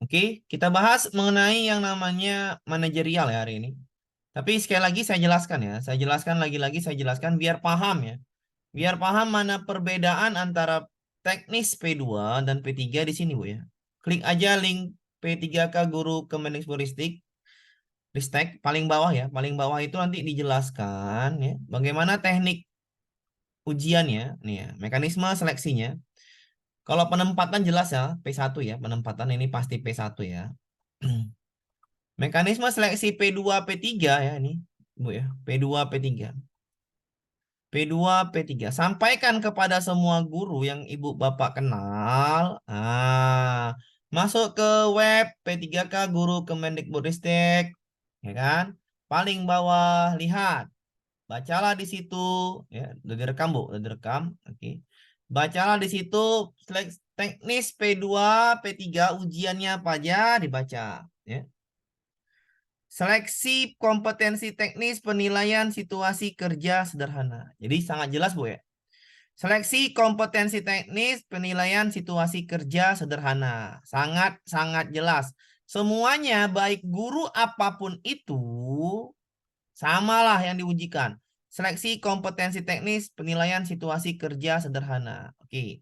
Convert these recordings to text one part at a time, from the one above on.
Oke, kita bahas mengenai yang namanya manajerial ya hari ini. Tapi sekali lagi saya jelaskan ya. Saya jelaskan lagi-lagi saya jelaskan biar paham ya. Biar paham mana perbedaan antara teknis P2 dan P3 di sini, Bu ya. Klik aja link P3K Guru Kemendikbudristek Ristek paling bawah ya. Paling bawah itu nanti dijelaskan ya bagaimana teknik ujiannya nih ya, mekanisme seleksinya. Kalau penempatan jelas ya, P1 ya, penempatan ini pasti P1 ya. Mekanisme seleksi P2 P3 ya ini, Bu ya. P2 P3. P2 P3. Sampaikan kepada semua guru yang Ibu Bapak kenal. Masuk ke web P3K Guru Kemendikbudristek, ya kan? Paling bawah lihat. Bacalah di situ ya, udah direkam, Bu, udah direkam. Oke. Bacalah di situ teknis P2 P3 ujiannya apa aja dibaca ya. Seleksi kompetensi teknis penilaian situasi kerja sederhana. Jadi sangat jelas, Bu ya. Seleksi kompetensi teknis penilaian situasi kerja sederhana. Sangat-sangat jelas. Semuanya baik guru apapun itu samalah yang diujikan. Seleksi kompetensi teknis penilaian situasi kerja sederhana. Oke.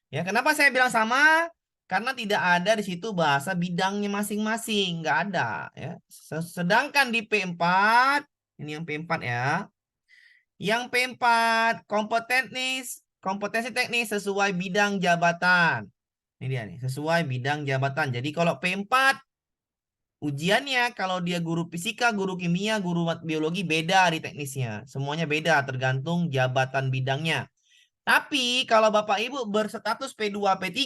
Ya, kenapa saya bilang sama? Karena tidak ada di situ bahasa bidangnya masing-masing, nggak ada ya. Sedangkan di P4, ini yang P4 ya. Yang P4 kompetensi teknis sesuai bidang jabatan. Ini dia nih, sesuai bidang jabatan. Jadi kalau P4 ujiannya kalau dia guru fisika, guru kimia, guru biologi beda di teknisnya. Semuanya beda tergantung jabatan bidangnya. Tapi kalau Bapak Ibu berstatus P2 P3,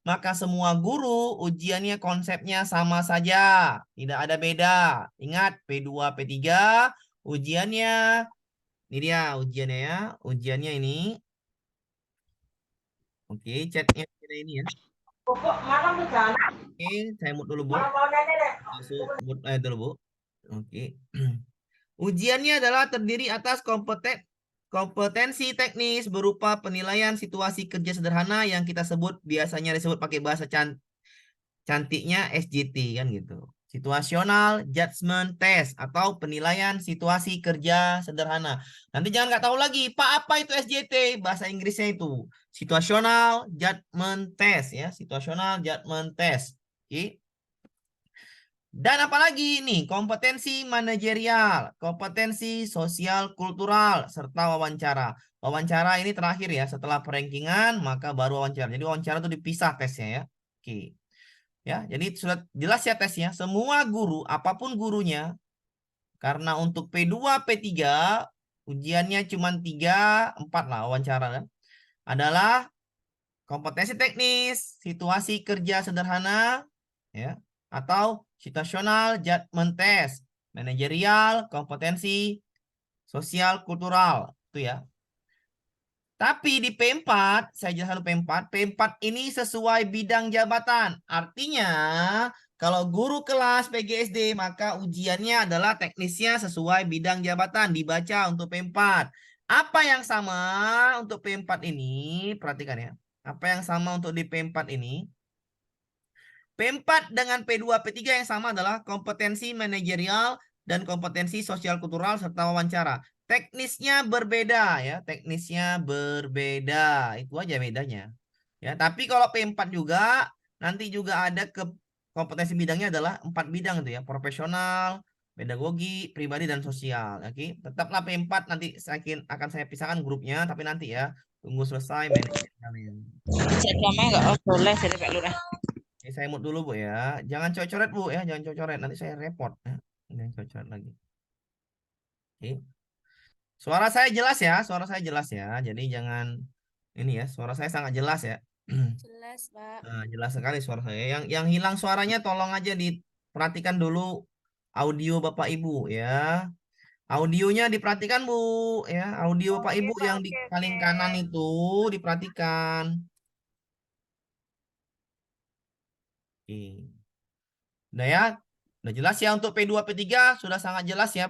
maka semua guru ujiannya konsepnya sama saja. Tidak ada beda. Ingat P2 P3 ujiannya ini dia ujiannya ya. Ujiannya ini. Oke, chatnya ini ya. Pokok malam tuh jalan. Oke, saya mute dulu, Bu. Malam mau nenek deh. Masuk mute dulu, Bu. Oke. Ujiannya adalah terdiri atas kompetensi teknis berupa penilaian situasi kerja sederhana yang kita sebut biasanya disebut pakai bahasa cantiknya SJT kan gitu. Situasional Judgment Test atau penilaian situasi kerja sederhana. Nanti jangan nggak tahu lagi, Pak apa itu SJT? Bahasa Inggrisnya itu Situational Judgment Test ya, Situational Judgment Test. Oke. Dan apalagi nih, kompetensi manajerial, kompetensi sosial kultural, serta wawancara. Wawancara ini terakhir ya, setelah perankingan, maka baru wawancara. Jadi wawancara itu dipisah tesnya ya. Oke. Ya, jadi sudah jelas ya tesnya. Semua guru, apapun gurunya, karena untuk P2, P3, ujiannya cuma 3, 4 lah wawancara kan. Adalah kompetensi teknis, situasi kerja sederhana, ya, atau situational judgment test, manajerial, kompetensi sosial kultural, itu ya. Tapi di P4, saya jelaskan P4 ini sesuai bidang jabatan. Artinya, kalau guru kelas PGSD, maka ujiannya adalah teknisnya sesuai bidang jabatan. Dibaca untuk P4. Apa yang sama untuk P4 ini? Perhatikan ya. Apa yang sama untuk di P4 ini? P4 dengan P2, P3 yang sama adalah kompetensi manajerial dan kompetensi sosial kultural serta wawancara. Teknisnya berbeda ya, teknisnya berbeda. Itu aja bedanya. Ya, tapi kalau P4 juga nanti juga ada kompetensi bidangnya adalah 4 bidang itu ya, profesional, pedagogi, pribadi dan sosial. Oke, tetaplah P4 nanti akan saya pisahkan grupnya, tapi nanti ya tunggu selesai manajemennya. Instagramnya nggak boleh jadi Pak Lurah. Ini saya mute dulu, Bu ya. Jangan coret-coret, Bu ya, jangan coret-coret. Nanti saya report ya. Jangan coret lagi. Oke. Suara saya jelas ya, suara saya jelas ya. Jadi jangan ini ya, suara saya sangat jelas ya. Jelas, Pak. Nah, jelas sekali suara saya. Yang hilang suaranya tolong aja diperhatikan dulu audio Bapak Ibu ya. Audionya diperhatikan, Bu ya. Audio Bapak Oke, Ibu Pak. yang di Oke, paling oke. kanan itu diperhatikan. Oke. Udah ya. Udah jelas ya untuk P2 P3 sudah sangat jelas ya.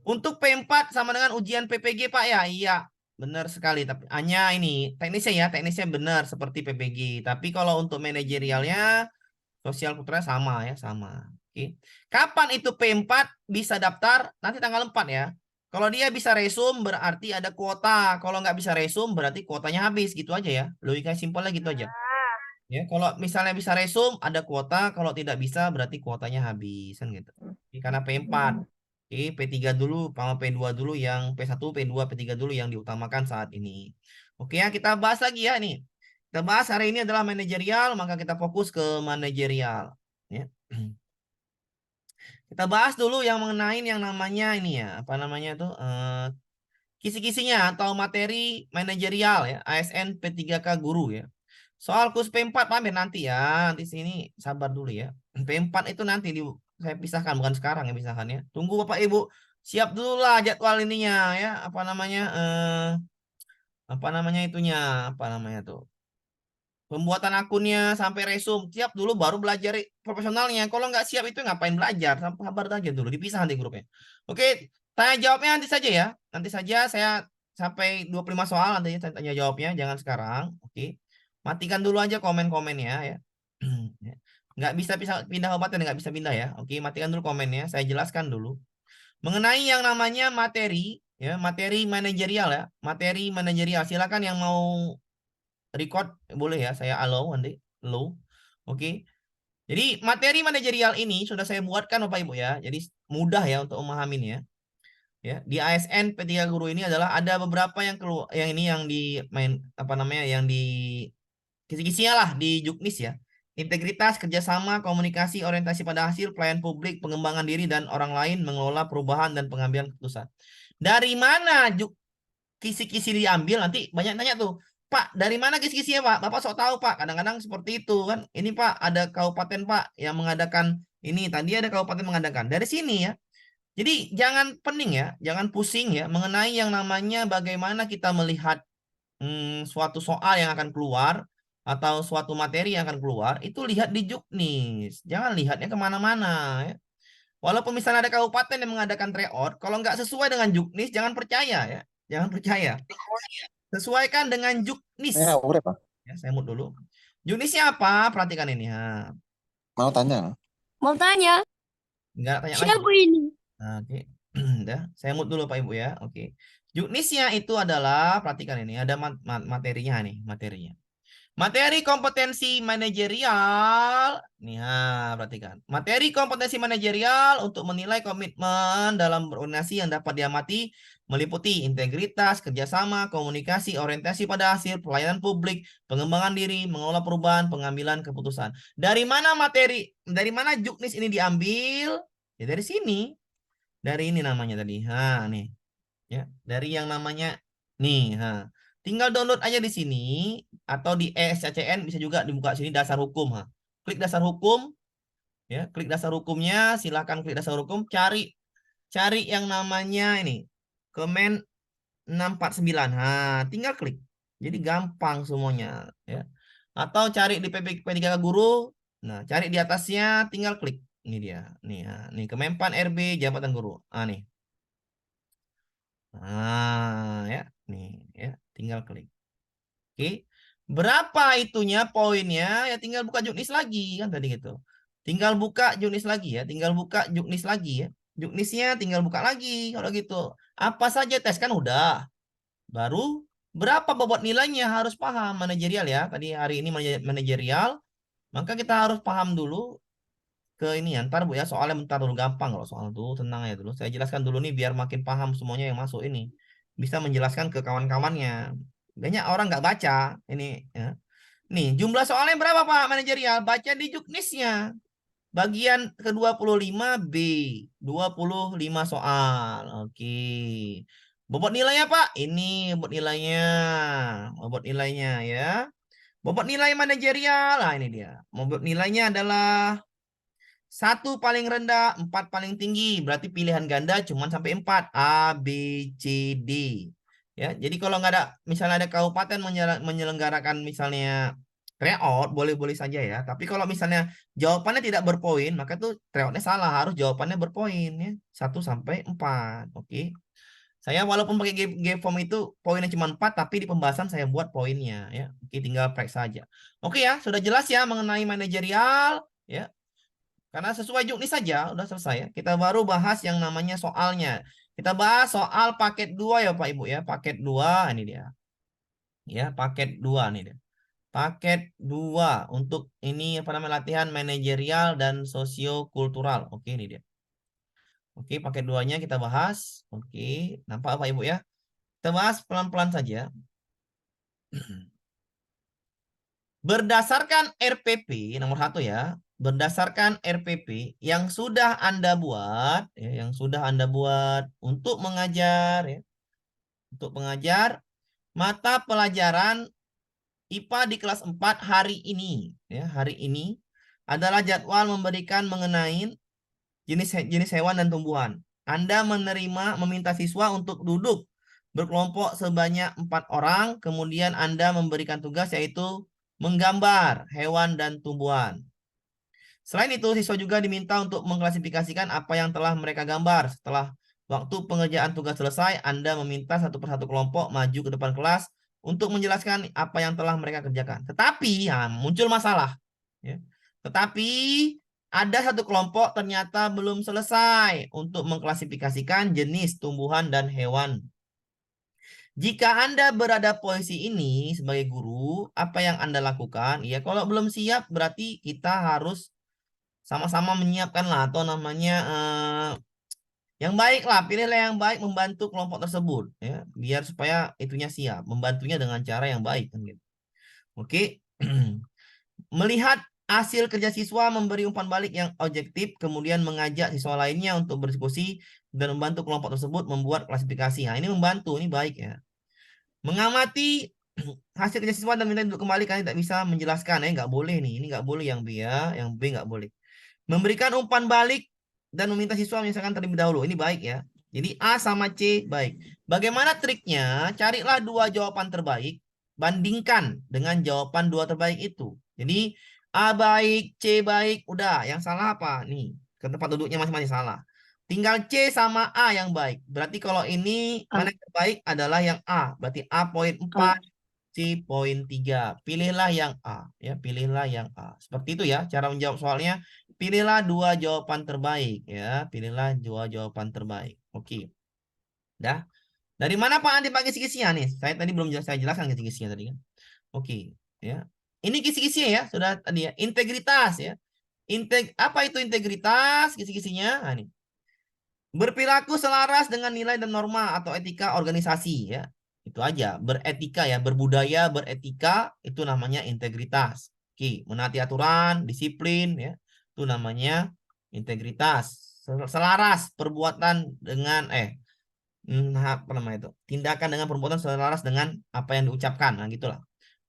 Untuk P4 sama dengan ujian PPG, Pak ya. Iya. benar sekali. Tapi hanya ini teknisnya benar seperti PPG. Tapi kalau untuk manajerialnya, sosial kulturnya sama ya, sama. Oke. Kapan itu P4 bisa daftar? Nanti tanggal 4 ya. Kalau dia bisa resume berarti ada kuota. Kalau nggak bisa resume berarti kuotanya habis. Gitu aja ya. Logika simpelnya gitu aja. Ya, kalau misalnya bisa resume ada kuota, kalau tidak bisa berarti kuotanya habis kan gitu. Jadi karena P4. Oke, P3 dulu sama P2 dulu yang P1, P2, P3 dulu yang diutamakan saat ini. Oke ya, kita bahas lagi ya nih. Kita bahas hari ini adalah manajerial, maka kita fokus ke manajerial. Ya. Kita bahas dulu yang mengenai yang namanya ini ya, apa namanya tuh? Kisi-kisinya atau materi manajerial ya, ASN P3K guru ya. Soal kurs P4 pamer nanti ya, nanti sini sabar dulu ya. P4 itu nanti saya pisahkan bukan sekarang ya pisahkan ya. Tunggu Bapak Ibu siap dulu lah jadwal ininya ya, apa namanya itunya, apa namanya tuh. Pembuatan akunnya sampai resume siap dulu baru belajar profesionalnya. Kalau nggak siap itu ngapain belajar? Sabar aja dulu, dipisah nanti grupnya. Oke, tanya jawabnya nanti saja ya. Nanti saja saya sampai 25 soal nanti saya tanya jawabnya, jangan sekarang. Oke. Matikan dulu aja komen-komennya ya. Ya. Nggak bisa pindah kabupaten, nggak bisa pindah ya. Oke, matikan dulu komennya. Saya jelaskan dulu. Mengenai yang namanya materi, ya, materi manajerial ya. Materi manajerial. Silakan yang mau record boleh ya, saya allow nanti. Allow. Oke. Jadi materi manajerial ini sudah saya buatkan Bapak Ibu ya. Jadi mudah ya untuk memahaminya. Ya, di ASN P3 Guru ini adalah ada beberapa yang keluar yang ini yang di main apa namanya yang di kisi-kisinya lah di Juknis ya. Integritas, kerjasama, komunikasi, orientasi pada hasil, pelayan publik, pengembangan diri dan orang lain, mengelola perubahan dan pengambilan keputusan. Dari mana kisi-kisi diambil? Nanti banyak nanya tuh, Pak, dari mana kisi-kisinya Pak? Bapak sok tahu Pak. Kadang-kadang seperti itu kan. Ini Pak, ada kabupaten Pak yang mengadakan ini. Tadi ada kabupaten mengadakan. Dari sini ya. Jadi jangan pening ya, jangan pusing ya mengenai yang namanya bagaimana kita melihat suatu soal yang akan keluar atau suatu materi yang akan keluar itu lihat di Juknis, jangan lihatnya kemana-mana ya. Walaupun misalnya ada kabupaten yang mengadakan tryout, kalau nggak sesuai dengan Juknis jangan percaya ya, jangan percaya. Sesuaikan dengan Juknis. Urip, Pak. Ya, saya mute dulu. Juknisnya apa? Perhatikan ini. Ha. Mau tanya. Mau tanya, Nggak tanya lagi. siapa ini? Nah, oke. Udah, saya mute dulu Pak Ibu ya. Oke. Juknisnya itu adalah, perhatikan ini, ada materinya nih, materinya. Materi kompetensi manajerial. Nih, perhatikan. Materi kompetensi manajerial untuk menilai komitmen dalam berorganisasi yang dapat diamati meliputi integritas, kerjasama, komunikasi, orientasi pada hasil, pelayanan publik, pengembangan diri, mengelola perubahan, pengambilan keputusan. Dari mana Juknis ini diambil? Ya dari sini. Dari ini namanya tadi. Nih. Ya, dari yang namanya nih, tinggal download aja di sini atau di ESCCN bisa juga dibuka sini dasar hukum, Klik dasar hukum, ya, klik dasar hukumnya, silahkan klik dasar hukum, cari cari yang namanya ini, Kemen 649. Tinggal klik. Jadi gampang semuanya, ya. Atau cari di P3K Guru. Nah, cari di atasnya, tinggal klik. Ini dia. Nih, nih Kemenpan RB Jabatan Guru. Nih. Ya, nih ya, tinggal klik. Oke. Berapa itunya poinnya? Ya tinggal buka Juknis lagi kan tadi gitu. Tinggal buka Juknis lagi ya, tinggal buka Juknis lagi ya. Juknisnya tinggal buka lagi kalau gitu. Apa saja tes kan udah. Baru berapa bobot nilainya harus paham manajerial ya. Tadi hari ini manajerial, maka kita harus paham dulu ke ini ya. Ntar Bu ya, soalnya bentar dulu gampang kalau soal itu tenang ya dulu. Saya jelaskan dulu nih biar makin paham semuanya yang masuk ini. Bisa menjelaskan ke kawan-kawannya. Banyak orang nggak baca ini ya. Nih, jumlah soalnya berapa Pak manajerial? Baca di Juknisnya. Bagian ke-25 B. 25 soal. Oke. Bobot nilainya Pak? Ini bobot nilainya. Bobot nilainya ya. Bobot nilai manajerial. Nah, ini dia. Bobot nilainya adalah 1 paling rendah, 4 paling tinggi. Berarti pilihan ganda cuma sampai 4. A, B, C, D. Ya, jadi kalau nggak ada, misalnya ada kabupaten menyelenggarakan misalnya tryout, boleh-boleh saja ya. Tapi kalau misalnya jawabannya tidak berpoin, maka tuh tryoutnya salah. Harus jawabannya berpoin ya. 1 sampai 4. Oke. Saya walaupun pakai game form itu poinnya cuma 4, tapi di pembahasan saya buat poinnya ya. Oke, tinggal prek saja. Oke ya, sudah jelas ya mengenai manajerial ya. Karena sesuai juknis saja udah selesai ya. Kita baru bahas yang namanya soalnya. Kita bahas soal paket 2 ya Pak Ibu ya. Paket 2 ini dia. Ya, paket 2 nih dia. Paket 2 untuk ini apa namanya latihan manajerial dan sosiokultural. Oke, ini dia. Oke, paket 2-nya kita bahas. Oke, nampak Pak Ibu ya? Kita bahas pelan-pelan saja. Berdasarkan RPP nomor 1 ya, berdasarkan RPP yang sudah Anda buat, ya, yang sudah Anda buat untuk mengajar, ya, untuk mengajar mata pelajaran IPA di kelas 4 hari ini, ya, hari ini adalah jadwal memberikan mengenai jenis hewan dan tumbuhan. Anda meminta siswa untuk duduk berkelompok sebanyak 4 orang, kemudian Anda memberikan tugas yaitu menggambar hewan dan tumbuhan. Selain itu, siswa juga diminta untuk mengklasifikasikan apa yang telah mereka gambar. Setelah waktu pengerjaan tugas selesai, Anda meminta satu persatu kelompok maju ke depan kelas untuk menjelaskan apa yang telah mereka kerjakan. Tetapi, ya, muncul masalah. Ya. Tetapi, ada satu kelompok ternyata belum selesai untuk mengklasifikasikan jenis tumbuhan dan hewan. Jika Anda berada posisi ini sebagai guru, apa yang Anda lakukan? Ya, kalau belum siap berarti kita harus sama-sama menyiapkan lah atau namanya yang baik lah, pilihlah yang baik membantu kelompok tersebut ya, biar supaya itunya siap, membantunya dengan cara yang baik kan gitu. Oke. Melihat hasil kerja siswa, memberi umpan balik yang objektif, kemudian mengajak siswa lainnya untuk berdiskusi dan membantu kelompok tersebut membuat klasifikasi. Nah, ini membantu, ini baik ya. Mengamati hasil kerja siswa dan minta duduk kembali, kalian tidak bisa menjelaskan, nggak boleh nih, ini nggak boleh yang B ya, yang B nggak boleh. Memberikan umpan balik dan meminta siswa menyelesaikan terlebih dahulu. Ini baik ya. Jadi A sama C baik. Bagaimana triknya? Carilah 2 jawaban terbaik. Bandingkan dengan jawaban 2 terbaik itu. Jadi A baik, C baik. Udah, yang salah apa? Nih, ke tempat duduknya masing-masing salah. Tinggal C sama A yang baik. Berarti kalau ini mana yang terbaik adalah yang A. Berarti A poin 4, C poin 3. Pilihlah yang A. Ya, pilihlah yang A. Seperti itu ya cara menjawab soalnya. Pilihlah 2 jawaban terbaik ya. Pilihlah 2 jawaban terbaik. Oke. Dah. Dari mana Pak Andi pakai kisi-kisinya nih? Saya tadi belum saya jelaskan kisi-kisinya tadi kan. Oke, ya. Ini kisi-kisinya ya, sudah tadi ya. Integritas ya. Apa itu integritas? Kisi-kisinya. Nah, nih. Berperilaku selaras dengan nilai dan norma atau etika organisasi ya. Itu aja, beretika ya, berbudaya, beretika itu namanya integritas. Oke, menaati aturan, disiplin ya. Itu namanya integritas. Selaras perbuatan dengan apa namanya itu? Tindakan dengan perbuatan selaras dengan apa yang diucapkan. Nah, gitulah.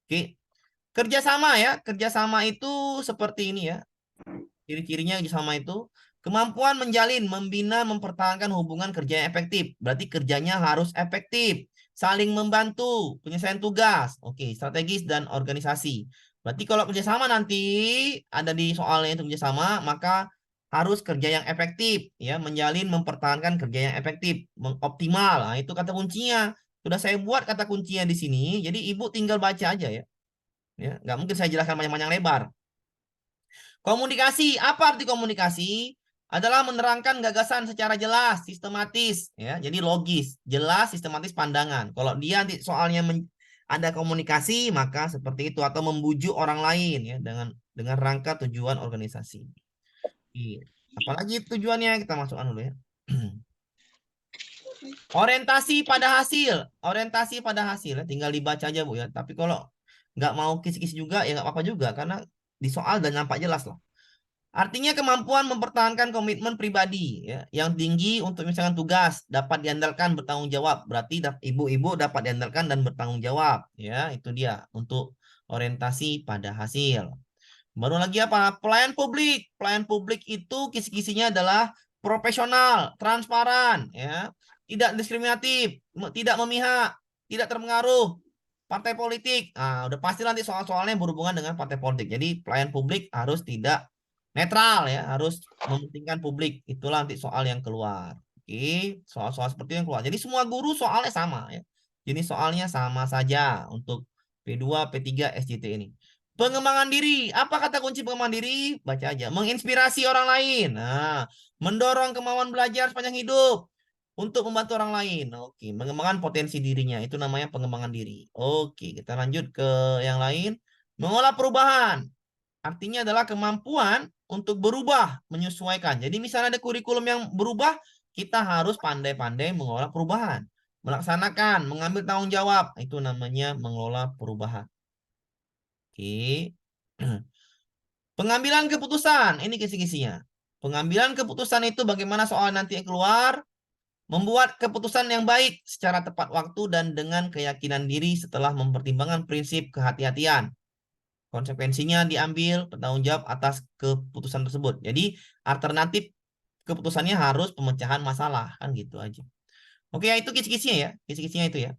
Oke. Kerjasama ya, kerjasama itu seperti ini ya. Ciri-cirinya kerjasama itu kemampuan menjalin, membina, mempertahankan hubungan kerja yang efektif. Berarti kerjanya harus efektif, saling membantu, penyelesaian tugas, oke, strategis dan organisasi. Berarti kalau kerjasama nanti ada di soalnya itu kerjasama, maka harus kerja yang efektif, ya, menjalin, mempertahankan kerja yang efektif, mengoptimal. Nah, itu kata kuncinya. Sudah saya buat kata kuncinya di sini, jadi ibu tinggal baca aja ya. Ya, nggak mungkin saya jelaskan panjang-panjang lebar. Komunikasi, apa arti komunikasi? Adalah menerangkan gagasan secara jelas, sistematis, ya. Jadi logis, jelas, sistematis pandangan. Kalau dia nanti soalnya ada komunikasi, maka seperti itu atau membujuk orang lain ya dengan rangka tujuan organisasi. Iya. Apalagi tujuannya kita masukkan dulu ya. Orientasi pada hasil, orientasi pada hasil, ya. Tinggal dibaca aja Bu ya. Tapi kalau nggak mau kisi-kisi juga ya nggak apa-apa juga karena di soal dan nampak jelas lah. Artinya kemampuan mempertahankan komitmen pribadi ya, yang tinggi untuk misalkan tugas dapat diandalkan bertanggung jawab. Berarti ibu-ibu dapat diandalkan dan bertanggung jawab ya, itu dia untuk orientasi pada hasil. Baru lagi apa? Pelayan publik. Pelayan publik itu kisi-kisinya adalah profesional, transparan ya, tidak diskriminatif, tidak memihak, tidak terpengaruh partai politik. Nah, udah pasti nanti soal-soalnya berhubungan dengan partai politik. Jadi pelayan publik harus tidak netral ya, harus mementingkan publik. Itulah nanti soal yang keluar. Oke, soal-soal seperti yang keluar. Jadi semua guru soalnya sama ya. Jadi soalnya sama saja untuk P2, P3, SJT ini. Pengembangan diri. Apa kata kunci pengembangan diri? Baca aja. Menginspirasi orang lain. Nah, mendorong kemauan belajar sepanjang hidup untuk membantu orang lain. Oke, mengembangkan potensi dirinya. Itu namanya pengembangan diri. Oke, kita lanjut ke yang lain. Mengolah perubahan. Artinya adalah kemampuan untuk berubah, menyesuaikan. Jadi misalnya ada kurikulum yang berubah, kita harus pandai-pandai mengolah perubahan. Melaksanakan, mengambil tanggung jawab. Itu namanya mengelola perubahan. Oke. Pengambilan keputusan. Ini kisi-kisinya. Pengambilan keputusan itu bagaimana soal nanti yang keluar. Membuat keputusan yang baik secara tepat waktu dan dengan keyakinan diri setelah mempertimbangkan prinsip kehati-hatian. Konsekuensinya diambil bertanggung jawab atas keputusan tersebut. Jadi alternatif keputusannya harus pemecahan masalah kan gitu aja. Oke, ya itu kisi-kisinya ya. Kisi-kisinya itu ya.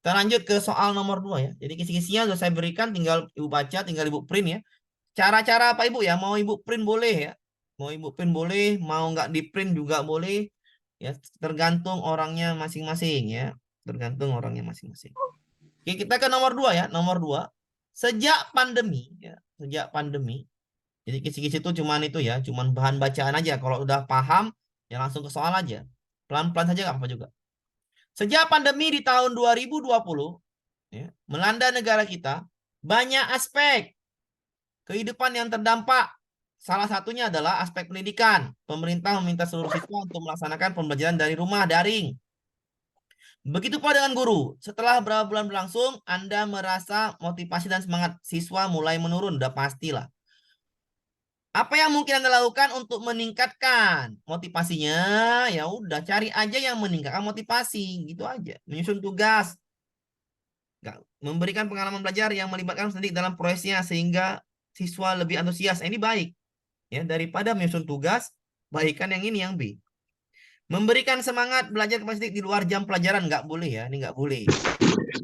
Kita lanjut ke soal nomor 2 ya. Jadi kisi-kisinya sudah saya berikan, tinggal Ibu baca, tinggal Ibu print ya. Cara-cara apa Ibu ya? Mau Ibu print boleh ya. Mau Ibu print boleh, mau nggak di print juga boleh. Ya, tergantung orangnya masing-masing ya. Tergantung orangnya masing-masing. Oke, kita ke nomor 2 ya. Nomor 2. Sejak pandemi ya, sejak pandemi. Jadi kisi-kisi itu cuman itu ya, cuman bahan bacaan aja. Kalau udah paham, ya langsung ke soal aja. Pelan-pelan saja nggak apa juga. Sejak pandemi di tahun 2020 ya, melanda negara kita, banyak aspek kehidupan yang terdampak. Salah satunya adalah aspek pendidikan. Pemerintah meminta seluruh siswa untuk melaksanakan pembelajaran dari rumah daring. Begitu pula dengan guru. Setelah beberapa bulan berlangsung, Anda merasa motivasi dan semangat siswa mulai menurun. Udah pastilah. Apa yang mungkin Anda lakukan untuk meningkatkan motivasinya? Ya udah, cari aja yang meningkatkan motivasi. Gitu aja. Menyusun tugas. Memberikan pengalaman belajar yang melibatkan pendidik dalam prosesnya sehingga siswa lebih antusias. Ini baik. Ya, daripada menyusun tugas, baikkan yang ini, yang B. Memberikan semangat belajar kepada pendidik di luar jam pelajaran. Nggak boleh ya, ini nggak boleh.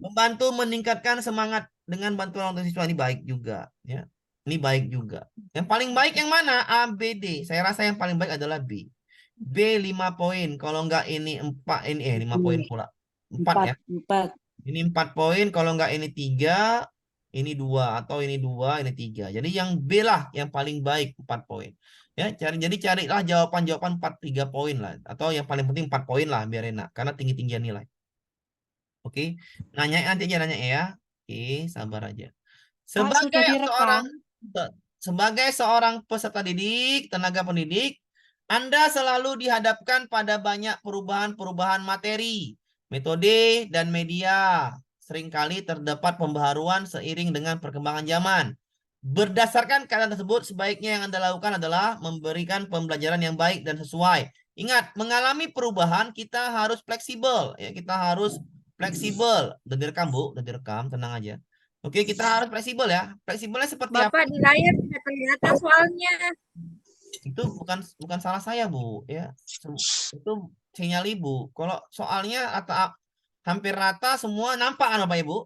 Membantu meningkatkan semangat dengan bantuan orang tua siswa, ini baik juga ya. Ini baik juga. Yang paling baik yang mana? A, B, D. Saya rasa yang paling baik adalah B. B 5 poin. Kalau enggak ini 4, ini 5 poin pula. 4 ya. 4. Ini 4 poin, kalau enggak ini 3, ini 2 atau ini 2, ini 3. Jadi yang B lah yang paling baik 4 poin. Ya, jadi carilah jawaban-jawaban 4 3 poin lah atau yang paling penting 4 poin lah biar enak karena tinggi-tinggian nilai. Oke, nanya nanti aja nanya ya. Oke, sabar aja. Pak, sudah direkam. Sebagai seorang peserta didik, tenaga pendidik, Anda selalu dihadapkan pada banyak perubahan-perubahan materi, metode, dan media. Seringkali terdapat pembaharuan seiring dengan perkembangan zaman. Berdasarkan keadaan tersebut, sebaiknya yang Anda lakukan adalah memberikan pembelajaran yang baik dan sesuai. Ingat, mengalami perubahan kita harus fleksibel. Ya, kita harus fleksibel. Udah direkam, Bu. Udah direkam, tenang aja. Oke, kita harus fleksibel ya. Fleksibelnya seperti apa? Bapak di layar tidak kelihatan soalnya. Itu bukan salah saya, Bu, ya. Itu sinyal Ibu. Kalau soalnya atau hampir rata semua nampak kan Bapak Ibu?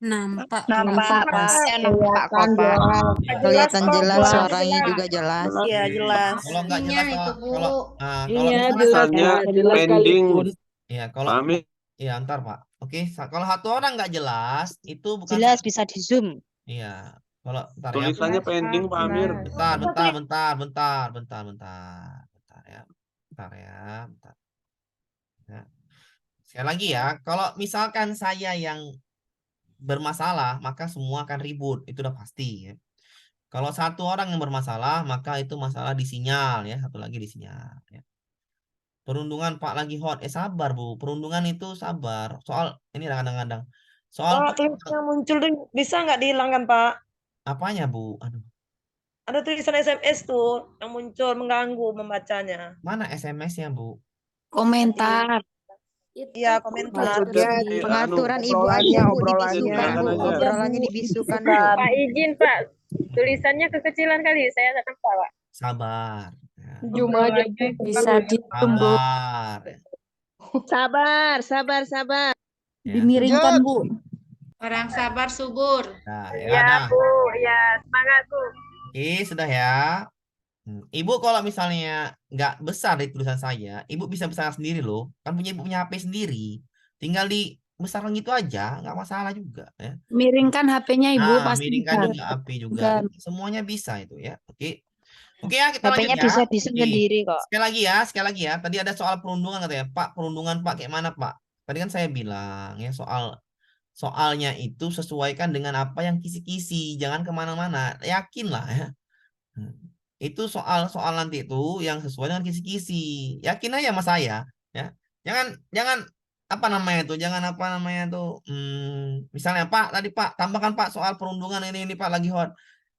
Nampak, Nampak, Pak. nampak kok, Pak. Kelihatan kok, jelas, jelas. suaranya juga jelas. Iya, jelas. Kalau nggak jelas kalau Iya, misalnya tulisannya pending. ya kalau Pahami? ya ntar Pak. Oke, kalau satu orang nggak jelas itu bukan Jelas bisa di zoom. Iya. Kalau ntar ya. Tulisannya pending, Pak Amir. Bentar ya. Bentar ya. Ya. Sekali lagi ya, kalau misalkan saya yang bermasalah, maka semua akan ribut. Itu udah pasti ya. Kalau satu orang yang bermasalah, maka itu masalah di sinyal ya, satu lagi di sinyal ya. Perundungan Pak lagi hot. Sabar, Bu. Perundungan itu sabar. Soal ini kadang-kadang. Soal Pak, tulisan yang muncul tuh bisa nggak dihilangkan, Pak? apanya, Bu? Aduh, Ada tulisan SMS tuh yang muncul mengganggu membacanya. mana SMS-nya, Bu? Komentar. Iya, komentar. Pengaturan ibu obrolannya, aja, Bu, obrolannya. dibisukan, Bu. Iya, Bu. Obrolannya dibisukan, Bu. Pak izin Pak, tulisannya kekecilan kali, saya tak nampak Pak. Sabar. Ya. Cuma aja Bisa ditunggu. Sabar. Sabar. Ya. Dimiringkan, Bu. Orang sabar subur. Nah, ya dah. Bu, ya semangat Bu. Oke, sudah ya. Ibu kalau misalnya nggak besar di tulisan saya, ibu bisa besar sendiri loh. Kan punya ibu punya HP sendiri. Tinggal di besarkan gitu aja, nggak masalah juga ya. Miringkan HP-nya Ibu Nah, pasti miringkan bisa. juga HP juga. Kan. Semuanya bisa itu ya. Oke. Oke ya, kita lanjut HP-nya ya. bisa desain Oke. sendiri kok. Sekali lagi ya. Tadi ada soal perundungan katanya, Pak. Perundungan Pak kayak mana Pak? Tadi kan saya bilang ya soalnya itu sesuaikan dengan apa yang kisi-kisi, jangan kemana-mana. Yakin lah ya. Itu soal-soal nanti itu yang sesuai dengan kisi-kisi. Yakin aja sama saya ya. Jangan jangan apa namanya itu, jangan apa namanya itu. Misalnya Pak tadi Pak tambahkan Pak soal perundungan ini Pak lagi hot.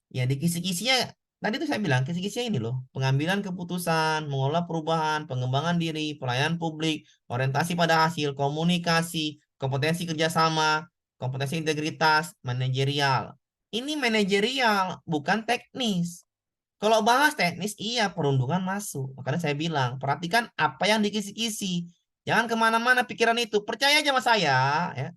Ya di kisi-kisinya tadi tuh saya bilang kisi-kisinya ini loh, pengambilan keputusan, mengolah perubahan, pengembangan diri, pelayanan publik, orientasi pada hasil, komunikasi, kompetensi kerjasama, kompetensi integritas, manajerial. Ini manajerial, bukan teknis. Kalau bahas teknis, iya perundungan masuk. Makanya saya bilang, perhatikan apa yang dikisi-kisi. Jangan kemana-mana pikiran itu. Percaya aja sama saya, ya.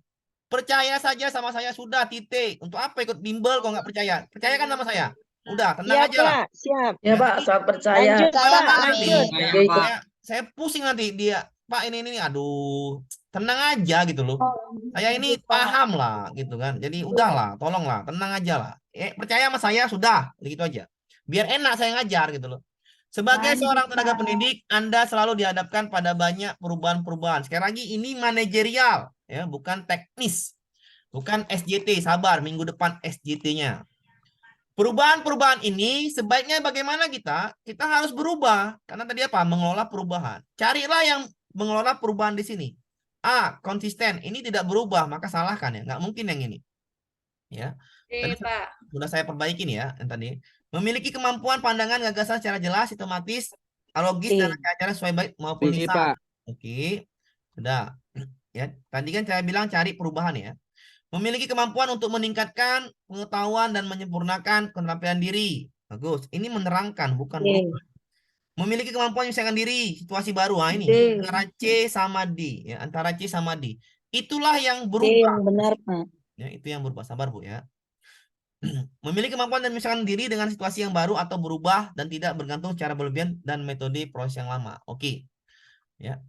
Percaya saja sama saya sudah titik. Untuk apa ikut bimbel kalau nggak percaya? Percayakan sama saya. Udah, tenang Siap, aja lah. Pak. Siap. Ya Pak, sangat percaya. Lanjut, Kalau Pak. nggak nanti, Lanjut. Saya, Pak. saya pusing nanti dia. Pak ini, aduh, tenang aja gitu loh. Saya ini paham lah gitu kan. Jadi udahlah, tolonglah, tenang aja lah. Percaya sama saya sudah, gitu aja. Biar enak saya ngajar gitu loh. Sebagai seorang tenaga pendidik, Anda selalu dihadapkan pada banyak perubahan-perubahan. Sekali lagi ini manajerial, ya, bukan teknis. Bukan SJT, sabar, minggu depan SJT-nya. Perubahan-perubahan ini sebaiknya bagaimana kita? Kita harus berubah. Karena tadi apa? Mengelola perubahan. Carilah yang mengelola perubahan di sini. Konsisten. Ini tidak berubah, maka salahkan ya. Nggak mungkin yang ini. Ya. Tadi Pak. sudah saya perbaikin ya yang tadi. Memiliki kemampuan pandangan gagasan secara jelas, sistematis, logis dan cara sesuai baik maupun Iya, lisan. Pak. Oke. Sudah. Ya, tadi kan saya bilang cari perubahan ya. Memiliki kemampuan untuk meningkatkan pengetahuan dan menyempurnakan keterampilan diri. Bagus. Ini menerangkan, bukan berubah. Memiliki kemampuan menyelesaikan diri, situasi baru. Ini antara C sama D. Ya, antara C sama D. Itulah yang berubah. Yang benar, Pak. Ya, itu yang berubah. Sabar, Bu ya. Memiliki kemampuan dan menyelesaikan diri dengan situasi yang baru atau berubah dan tidak bergantung secara berlebihan dan metode proses yang lama. Oke. Ya.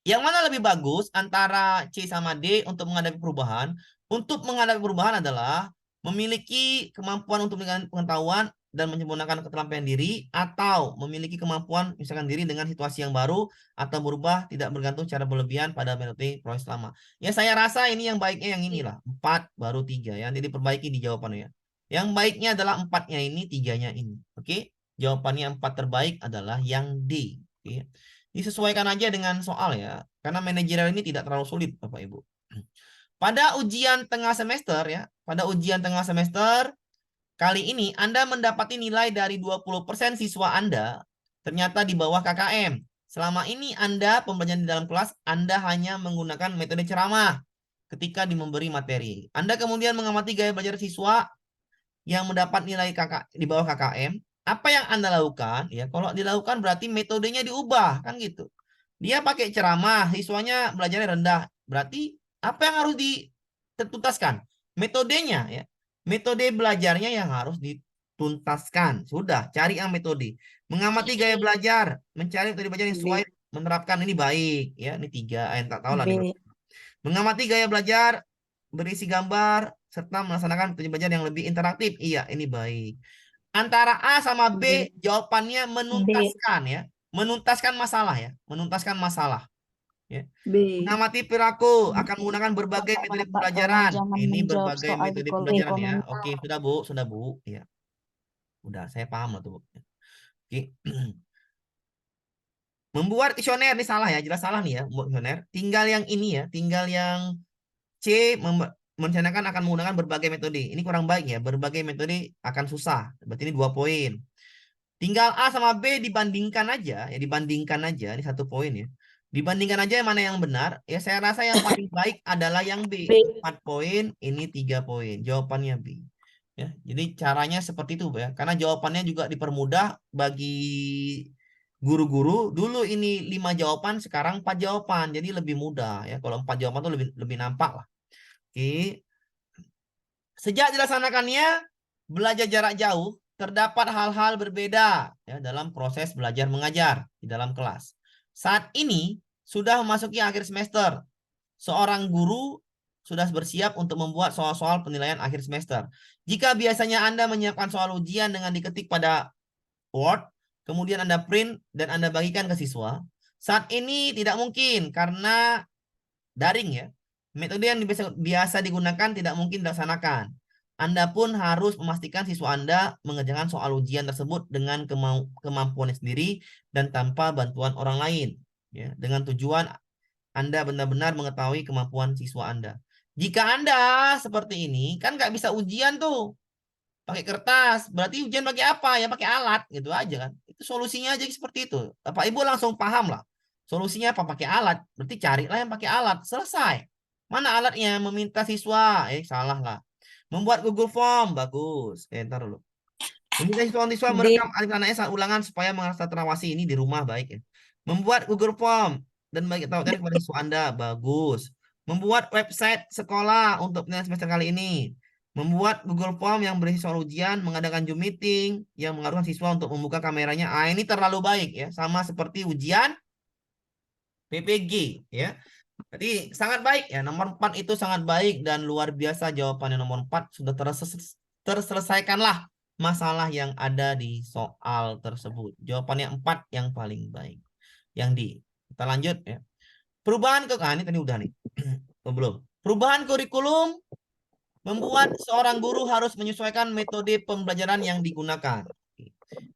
Yang mana lebih bagus antara C sama D untuk menghadapi perubahan? Untuk menghadapi perubahan adalah memiliki kemampuan untuk meningkatkan pengetahuan dan menyempurnakan keterampilan diri, atau memiliki kemampuan misalkan diri dengan situasi yang baru atau berubah tidak bergantung secara berlebihan pada metode proses lama. Ya saya rasa ini yang baiknya yang inilah 4 baru 3 ya. Jadi diperbaiki di jawabannya. Yang baiknya adalah 4-nya ini, 3-nya ini. Oke? Jawabannya 4 terbaik adalah yang D. Oke? Disesuaikan aja dengan soal ya. Karena manajerial ini tidak terlalu sulit Bapak Ibu. Pada ujian tengah semester ya, pada ujian tengah semester kali ini Anda mendapati nilai dari 20% siswa Anda ternyata di bawah KKM. Selama ini Anda pembelajaran di dalam kelas Anda hanya menggunakan metode ceramah ketika memberi materi. Anda kemudian mengamati gaya belajar siswa yang mendapat nilai di bawah KKM. Apa yang Anda lakukan? Ya, kalau dilakukan berarti metodenya diubah, kan gitu. Dia pakai ceramah, siswanya belajarnya rendah. Berarti apa yang harus dituntaskan? Metodenya ya. Metode belajarnya yang harus dituntaskan. Sudah, cari yang metode. Mengamati gaya belajar, mencari metode belajar yang sesuai, menerapkan ini baik ya. Ini 3, tak tahu lah. Mengamati gaya belajar, berisi gambar, serta melaksanakan metode belajar yang lebih interaktif. Iya, ini baik. Antara A sama B, jawabannya menuntaskan ya. Menuntaskan masalah ya. Menuntaskan masalah. Ya. Mengamati perilaku akan menggunakan berbagai metode pembelajaran. Ini berbagai metode pembelajaran ya. Oke, sudah Bu, sudah Bu. Ya. Udah, saya paham lah tuh Bu. Oke. Membuat kuesioner ini salah ya, jelas salah nih ya, membuat kuesioner. Tinggal yang ini ya, tinggal yang C merencanakan akan menggunakan berbagai metode. Ini kurang baik ya, berbagai metode akan susah. Berarti ini 2 poin. Tinggal A sama B dibandingkan aja, ya dibandingkan aja, ini 1 poin ya. Dibandingkan aja yang mana yang benar, ya saya rasa yang paling baik adalah yang B. 4 poin, ini 3 poin. Jawabannya B. Ya, jadi caranya seperti itu ya, karena jawabannya juga dipermudah bagi guru-guru. Dulu ini 5 jawaban, sekarang 4 jawaban, jadi lebih mudah ya. Kalau 4 jawaban itu lebih nampak lah. Oke. Sejak dilaksanakannya belajar jarak jauh terdapat hal-hal berbeda ya dalam proses belajar mengajar di dalam kelas. Saat ini sudah memasuki akhir semester. Seorang guru sudah bersiap untuk membuat soal-soal penilaian akhir semester. Jika biasanya Anda menyiapkan soal ujian dengan diketik pada Word, kemudian Anda print dan Anda bagikan ke siswa, saat ini tidak mungkin karena daring ya. Metode yang biasa digunakan tidak mungkin dilaksanakan. Anda pun harus memastikan siswa Anda mengerjakan soal ujian tersebut dengan kemampuan sendiri dan tanpa bantuan orang lain. Ya, dengan tujuan Anda benar-benar mengetahui kemampuan siswa Anda. Jika Anda seperti ini, kan nggak bisa ujian tuh. Pakai kertas, berarti ujian pakai apa? Ya pakai alat, gitu aja kan. Itu solusinya aja seperti itu. Bapak Ibu langsung paham lah. Solusinya apa? Pakai alat. Berarti carilah yang pakai alat. Selesai. Mana alatnya? Meminta siswa. Salah lah. Membuat Google Form. Bagus. Ntar dulu. Meminta siswa merekam anak-anaknya saat ulangan supaya merasa terawasi. Ini di rumah baik ya. Membuat Google Form dan bagi tahu dari kepada siswa Anda. Bagus. Membuat website sekolah untuk penilaian semester kali ini. Membuat Google Form yang berisi soal ujian, mengadakan Zoom meeting yang mengharuskan siswa untuk membuka kameranya. Ini terlalu baik ya, sama seperti ujian PPG ya. Jadi sangat baik ya, nomor 4 itu sangat baik dan luar biasa jawabannya nomor 4 sudah terselesaikanlah masalah yang ada di soal tersebut. Jawabannya 4 yang paling baik. Kita lanjut ya. Perubahan ini tadi udah nih. Belum. Perubahan kurikulum membuat seorang guru harus menyesuaikan metode pembelajaran yang digunakan.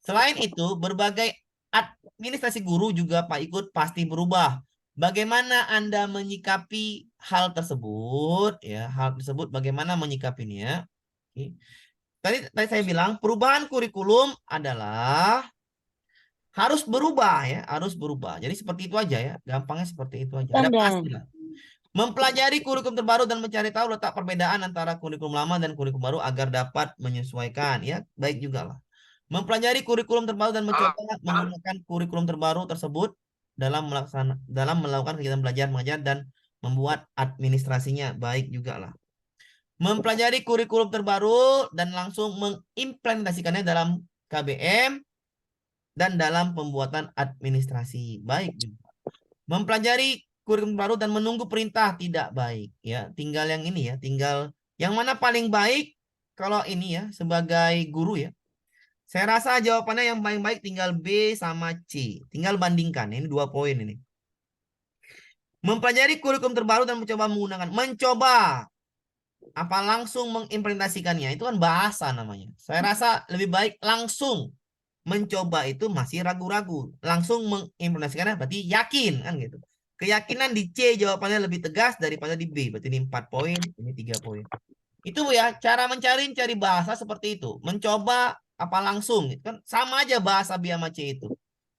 Selain itu, berbagai administrasi guru juga pasti berubah. Bagaimana Anda menyikapi hal tersebut? Ya, hal tersebut bagaimana menyikapinya? Tadi saya bilang perubahan kurikulum adalah harus berubah ya, harus berubah. Jadi seperti itu aja ya, gampangnya seperti itu aja. Ada pasti lah. Mempelajari kurikulum terbaru dan mencari tahu letak perbedaan antara kurikulum lama dan kurikulum baru agar dapat menyesuaikan ya, baik juga lah. Mempelajari kurikulum terbaru dan mencoba menggunakan kurikulum terbaru tersebut dalam melakukan kegiatan belajar mengajar dan membuat administrasinya, baik juga lah. Mempelajari kurikulum terbaru dan langsung mengimplementasikannya dalam KBM dan dalam pembuatan administrasi, baik juga. Mempelajari kurikulum baru dan menunggu perintah, tidak baik ya. Tinggal yang ini ya, tinggal yang mana paling baik kalau ini ya sebagai guru ya. Saya rasa jawabannya yang paling baik tinggal B sama C. Tinggal bandingkan, ini 2 poin ini. Mempelajari kurikulum terbaru dan mencoba apa langsung mengimplementasikannya, itu kan bahasa namanya. Saya rasa lebih baik langsung. Mencoba itu masih ragu-ragu, langsung mengimplementasikannya berarti yakin kan gitu. Keyakinan di C jawabannya lebih tegas daripada di B. Berarti ini 4 poin, ini 3 poin. Itu ya, cara cari bahasa seperti itu. Mencoba apa langsung. Kan sama aja bahasa B sama C itu.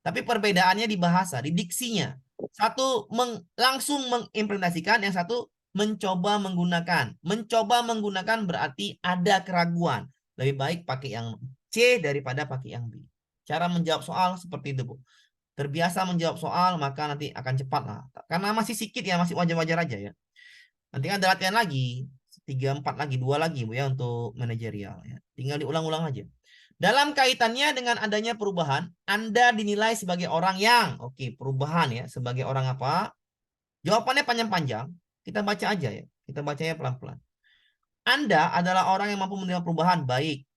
Tapi perbedaannya di bahasa, di diksinya. Satu langsung mengimplementasikan, yang satu mencoba menggunakan. Mencoba menggunakan berarti ada keraguan. Lebih baik pakai yang C daripada pakai yang B. Cara menjawab soal seperti itu, Bu. Terbiasa menjawab soal, maka nanti akan cepat lah. Karena masih sedikit ya, masih wajar-wajar aja ya. Nanti ada latihan lagi, 3, 4 lagi, 2 lagi Bu ya untuk manajerial ya. Tinggal diulang-ulang aja. Dalam kaitannya dengan adanya perubahan, Anda dinilai sebagai orang yang, perubahan ya, sebagai orang apa? Jawabannya panjang-panjang, kita baca aja ya. Kita bacanya pelan-pelan. Anda adalah orang yang mampu menerima perubahan baik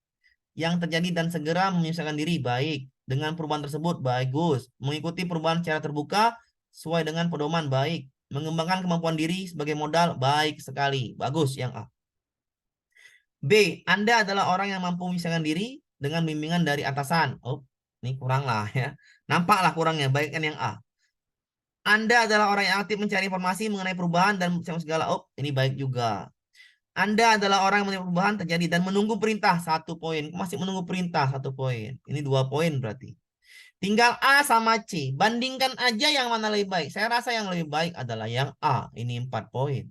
yang terjadi dan segera menyesuaikan diri, baik. Dengan perubahan tersebut, bagus. Mengikuti perubahan secara terbuka, sesuai dengan pedoman, baik. Mengembangkan kemampuan diri sebagai modal, baik sekali. Bagus yang A. B. Anda adalah orang yang mampu menyesuaikan diri dengan bimbingan dari atasan. Ini kurang lah ya. Nampaklah kurangnya, baik kan yang A. Anda adalah orang yang aktif mencari informasi mengenai perubahan dan segala. Ini baik juga. Anda adalah orang yang menerima perubahan terjadi dan menunggu perintah, 1 poin. Masih menunggu perintah, 1 poin. Ini 2 poin berarti. Tinggal A sama C. Bandingkan aja yang mana lebih baik. Saya rasa yang lebih baik adalah yang A. Ini 4 poin.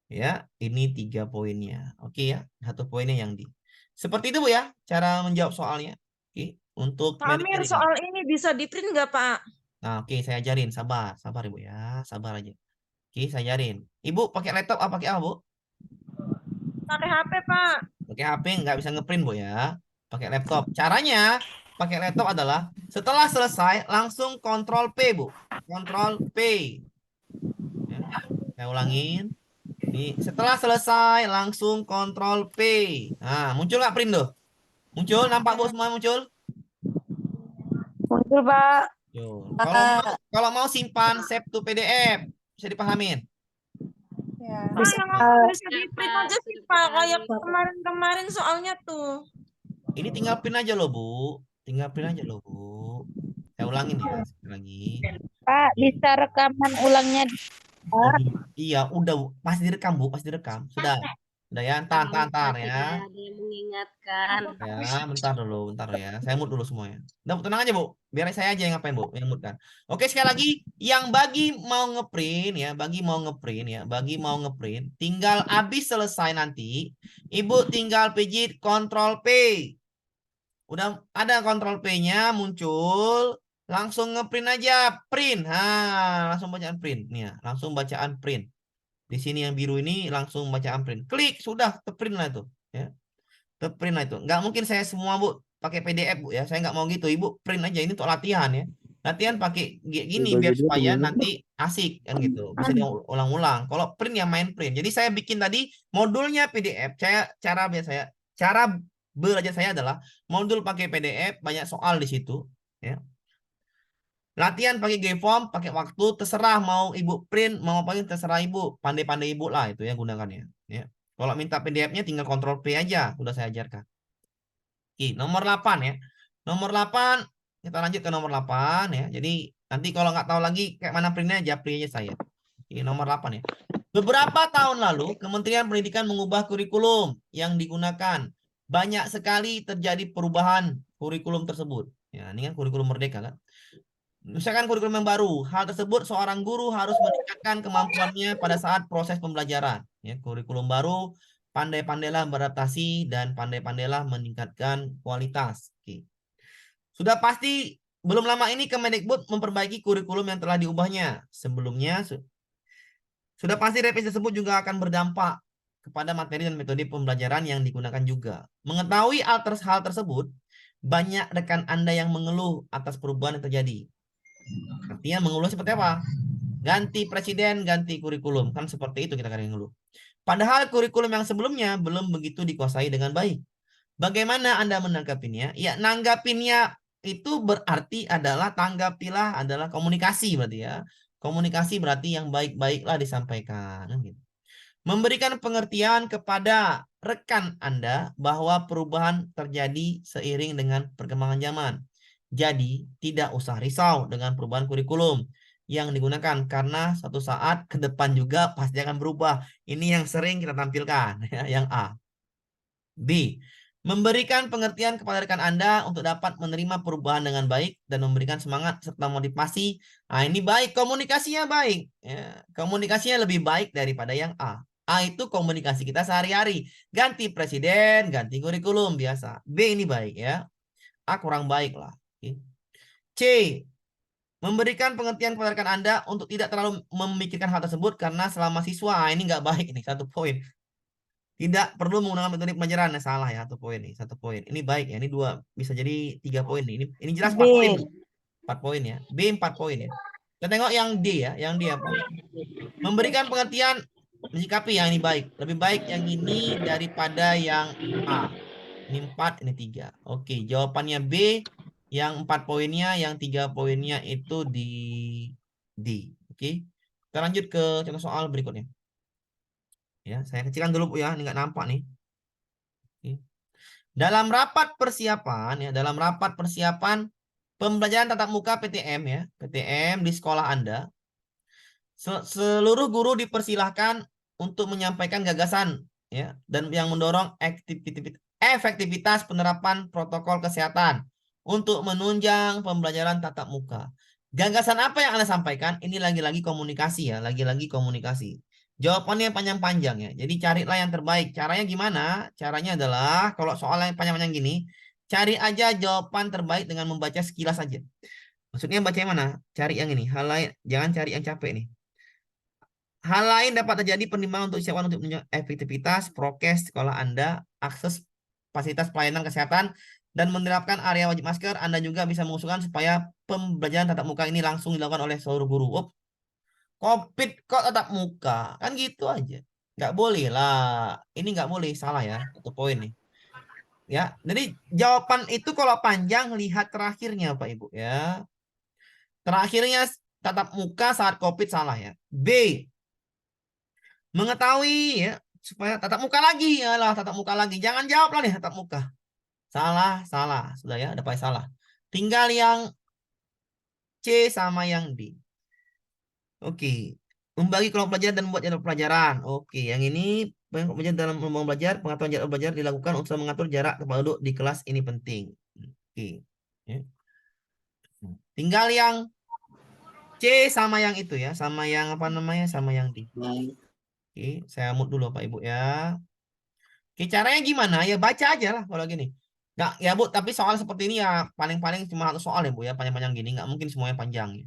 Ya, ini 3 poinnya. Oke ya, 1 poinnya yang D. Seperti itu Bu ya, cara menjawab soalnya. Oke, untuk Pak Amir, soal ini bisa di-print nggak Pak? Nah, saya ajarin. Sabar Ibu ya, sabar aja. Saya ajarin. Ibu pakai laptop apa pakai apa Bu? Pakai HP Pak. Pakai HP nggak bisa ngeprint Bu ya. pakai laptop. Caranya pakai laptop adalah setelah selesai langsung Ctrl P, Bu. Ctrl P. Ya, saya ulangin. Nih, setelah selesai langsung Ctrl P. Nah, muncul nggak print tuh? Muncul, nampak Bu semua muncul? Muncul, Pak. Yo. Kalau mau simpan save to PDF, bisa dipahamin. Bisa di print aja sih, Pak. Kayak kemarin-kemarin soalnya tuh. Ini tinggal print aja loh, Bu. Tinggal print aja loh, Bu. Saya ulangin ya, sekali lagi. Pak, bisa rekaman ulangnya. Oh, iya, udah Bu. Pasti direkam, Bu, pasti direkam. Sudah ya, ntar ya. Ada yang mengingatkan. Ya, bentar ya. Saya mute dulu semuanya. Udah, Bu, tenang aja, Bu. Biar saya aja yang ngapain, Bu, yang mute kan. Oke, sekali lagi, yang bagi mau ngeprint ya, bagi mau ngeprint, tinggal habis selesai nanti, Ibu tinggal pijit Ctrl P. Udah ada Ctrl P-nya muncul, langsung ngeprint aja, print. Langsung bacaan print. Nih ya, langsung bacaan print. Di sini yang biru ini langsung bacaan print. Klik, sudah ke-print lah itu, ya. Ke-print lah itu. Nggak mungkin saya semua, Bu, pakai PDF, Bu, ya. Saya nggak mau gitu. Ibu print aja, ini untuk latihan ya. Latihan pakai gini biar supaya nanti asik kan gitu. Bisa diulang-ulang. Kalau print ya main print. Jadi saya bikin tadi modulnya PDF. Cara belajar saya adalah modul pakai PDF, banyak soal di situ, ya. Latihan pakai Gform, pakai waktu, terserah mau Ibu print, mau apa terserah Ibu, pandai-pandai Ibu lah itu ya gunakannya, ya. Kalau minta PDF-nya tinggal Ctrl P aja, sudah saya ajarkan. Oke, nomor 8 ya. Nomor 8, kita lanjut ke nomor 8 ya. Jadi nanti kalau nggak tahu lagi kayak mana printnya, japri aja saya. Oke, nomor 8 ya. Beberapa tahun lalu, Kementerian Pendidikan mengubah kurikulum yang digunakan. Banyak sekali terjadi perubahan kurikulum tersebut. Ya, ini kan kurikulum merdeka kan. Misalkan kurikulum yang baru, hal tersebut seorang guru harus meningkatkan kemampuannya pada saat proses pembelajaran. Ya, kurikulum baru, pandai-pandailah beradaptasi dan pandai-pandailah meningkatkan kualitas. Oke. Sudah pasti belum lama ini Kemendikbud memperbaiki kurikulum yang telah diubahnya. Sebelumnya sudah pasti revisi tersebut juga akan berdampak kepada materi dan metode pembelajaran yang digunakan juga. Mengetahui hal tersebut, banyak rekan Anda yang mengeluh atas perubahan yang terjadi. Artinya mengeluh seperti apa? Ganti presiden, ganti kurikulum. Kan seperti itu kita kadang ngeluh. Padahal kurikulum yang sebelumnya belum begitu dikuasai dengan baik. Bagaimana Anda menanggapinya? Ya, nanggapinnya itu berarti adalah tanggapilah adalah komunikasi berarti ya. Komunikasi berarti yang baik-baiklah disampaikan. Gitu. Memberikan pengertian kepada rekan Anda bahwa perubahan terjadi seiring dengan perkembangan zaman. Jadi, tidak usah risau dengan perubahan kurikulum yang digunakan karena suatu saat ke depan juga pasti akan berubah. Ini yang sering kita tampilkan, ya, yang A. B. Memberikan pengertian kepada rekan Anda untuk dapat menerima perubahan dengan baik dan memberikan semangat serta motivasi. Nah, ini baik, komunikasinya baik. Ya, komunikasinya lebih baik daripada yang A. A itu komunikasi kita sehari-hari. Ganti presiden, ganti kurikulum biasa. B ini baik ya. A kurang baik lah. C. Memberikan pengertian kepada rekan Anda untuk tidak terlalu memikirkan hal tersebut karena selama siswa, ini nggak baik nih, 1 poin. Tidak perlu menggunakan metode pembelajaran, salah ya, 1 poin nih, 1 poin. Ini baik ya, ini 2, bisa jadi 3 poin nih. Ini jelas 4 poin. 4 poin ya. B 4 poin ya. Kita tengok yang D ya, yang D apa? Memberikan pengertian menyikapi yang ini baik. Lebih baik yang ini daripada yang A. Ini 4, ini 3. Oke, jawabannya B. Yang 4 poinnya, yang 3 poinnya itu di D. Oke. Kita lanjut ke contoh soal berikutnya. Ya, saya kecilkan dulu ya, ini nggak nampak nih. Oke. Dalam rapat persiapan ya, dalam rapat persiapan pembelajaran tatap muka PTM ya, PTM di sekolah Anda, seluruh guru dipersilahkan untuk menyampaikan gagasan ya dan yang mendorong efektivitas penerapan protokol kesehatan untuk menunjang pembelajaran tatap muka. Gagasan apa yang Anda sampaikan? Ini lagi-lagi komunikasi ya, lagi-lagi komunikasi. Jawabannya panjang-panjang ya. Jadi carilah yang terbaik. Caranya gimana? Caranya adalah kalau soal yang panjang-panjang gini, cari aja jawaban terbaik dengan membaca sekilas aja. Maksudnya baca yang mana? Cari yang ini. Hal lain, jangan cari yang capek nih. Hal lain dapat terjadi pertimbangan untuk siapkan untuk menunjang efektivitas prokes sekolah Anda, akses fasilitas pelayanan kesehatan, dan menerapkan area wajib masker, Anda juga bisa mengusulkan supaya pembelajaran tatap muka ini langsung dilakukan oleh seluruh guru. COVID kok tatap muka? Kan gitu aja. Nggak boleh lah. Ini nggak boleh, salah ya. Satu poin nih. Ya, jadi jawaban itu kalau panjang lihat terakhirnya Pak Ibu ya. Terakhirnya tatap muka saat COVID salah ya. B. Mengetahui ya supaya tatap muka lagi ya lah tatap muka lagi. Jangan jawab lah nih tatap muka. Salah, salah. Sudah ya, ada pakai salah. Tinggal yang C sama yang D. Oke. Membagi kelompok pelajaran dan membuat jadwal pelajaran. Oke, yang ini kelompok pelajaran dalam membangun belajar, pengaturan jadwal belajar dilakukan untuk mengatur jarak tempat duduk di kelas ini penting. Oke. Ya. Tinggal yang C sama yang itu ya, sama yang apa namanya, sama yang D. Oke, saya mute dulu Pak Ibu ya. Oke, caranya gimana? Ya baca aja lah kalau gini. Nggak, ya Bu, tapi soal seperti ini ya paling-paling cuma satu soal ya Bu ya, panjang-panjang gini, nggak mungkin semuanya panjang ya.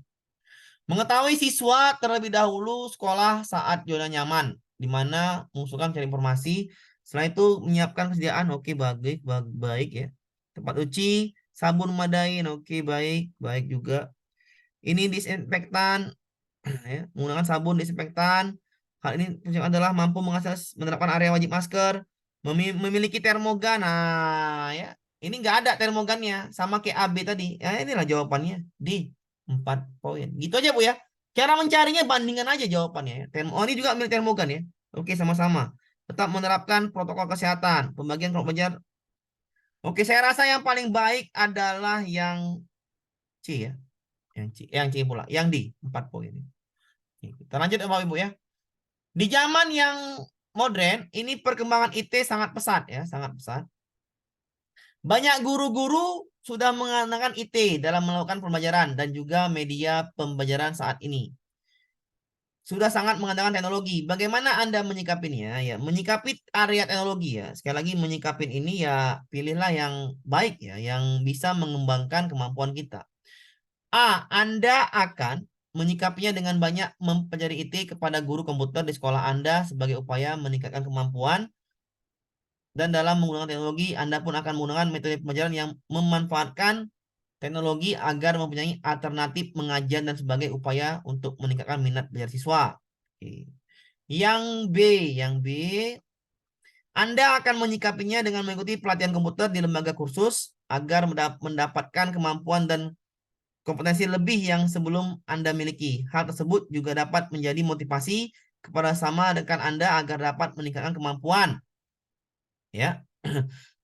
Mengetahui siswa terlebih dahulu sekolah saat zona nyaman, di mana mengusulkan mencari informasi. Setelah itu menyiapkan kesediaan, oke baik, baik ya. Tempat cuci, sabun memadai, oke baik, baik juga. Ini disinfektan, ya, menggunakan sabun disinfektan. Hal ini adalah mampu mengakses menerapkan area wajib masker, memiliki termogan. Nah, ya. Ini nggak ada termogannya, sama kayak AB tadi. Ya, inilah jawabannya di 4 poin. Gitu aja Bu ya. Cara mencarinya bandingkan aja jawabannya ya. Oh, ini juga milik termogan ya. Oke, sama-sama. Tetap menerapkan protokol kesehatan, pembagian kelompok belajar. Oke, saya rasa yang paling baik adalah yang C ya. Yang C pula, yang D 4 poin. Kita lanjut ya Bapak Ibu ya. Di zaman yang modern, ini perkembangan IT sangat pesat ya, sangat pesat. Banyak guru-guru sudah menggunakan IT dalam melakukan pembelajaran dan juga media pembelajaran saat ini. Sudah sangat mengandalkan teknologi. Bagaimana Anda menyikapinya? Ya, menyikapi area teknologi ya. Sekali lagi menyikapi ini ya pilihlah yang baik ya, yang bisa mengembangkan kemampuan kita. A. Anda akan menyikapinya dengan banyak mempelajari IT kepada guru komputer di sekolah Anda sebagai upaya meningkatkan kemampuan. Dan dalam menggunakan teknologi, Anda pun akan menggunakan metode pembelajaran yang memanfaatkan teknologi agar mempunyai alternatif mengajar dan sebagai upaya untuk meningkatkan minat belajar siswa. Oke. Yang B, Anda akan menyikapinya dengan mengikuti pelatihan komputer di lembaga kursus agar mendapatkan kemampuan dan kompetensi lebih yang sebelum Anda miliki. Hal tersebut juga dapat menjadi motivasi kepada sama rekan Anda agar dapat meningkatkan kemampuan ya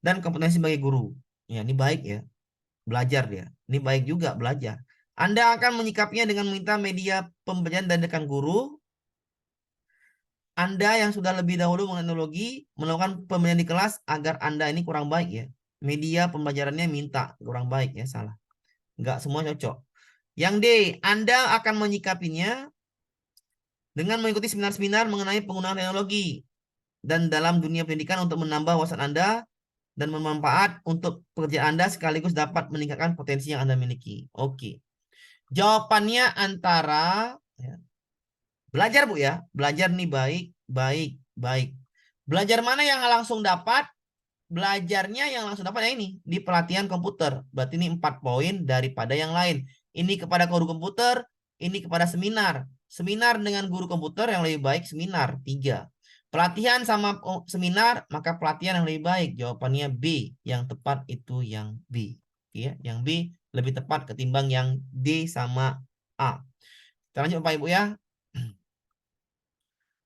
dan kompetensi sebagai guru. Ya, ini baik ya. Belajar dia. Ini baik juga belajar. Anda akan menyikapinya dengan meminta media pembelajaran dan rekan guru. Anda yang sudah lebih dahulu menggunakan teknologi melakukan pembelajaran di kelas agar Anda ini kurang baik ya. Media pembelajarannya minta kurang baik ya, salah. Enggak semua cocok. Yang D, Anda akan menyikapinya dengan mengikuti seminar-seminar mengenai penggunaan teknologi dan dalam dunia pendidikan untuk menambah wawasan Anda dan bermanfaat untuk pekerjaan Anda sekaligus dapat meningkatkan potensi yang Anda miliki. Oke. Jawabannya antara ya, belajar Bu ya. Belajar nih baik, baik, baik. Belajar mana yang langsung dapat? Belajarnya yang langsung dapat ya ini di pelatihan komputer. Berarti ini 4 poin daripada yang lain. Ini kepada guru komputer, ini kepada seminar. Seminar dengan guru komputer yang lebih baik seminar 3. Pelatihan sama seminar, maka pelatihan yang lebih baik. Jawabannya B. Yang tepat itu yang B. Ya, yang B lebih tepat ketimbang yang D sama A. Kita lanjut Bapak Ibu ya.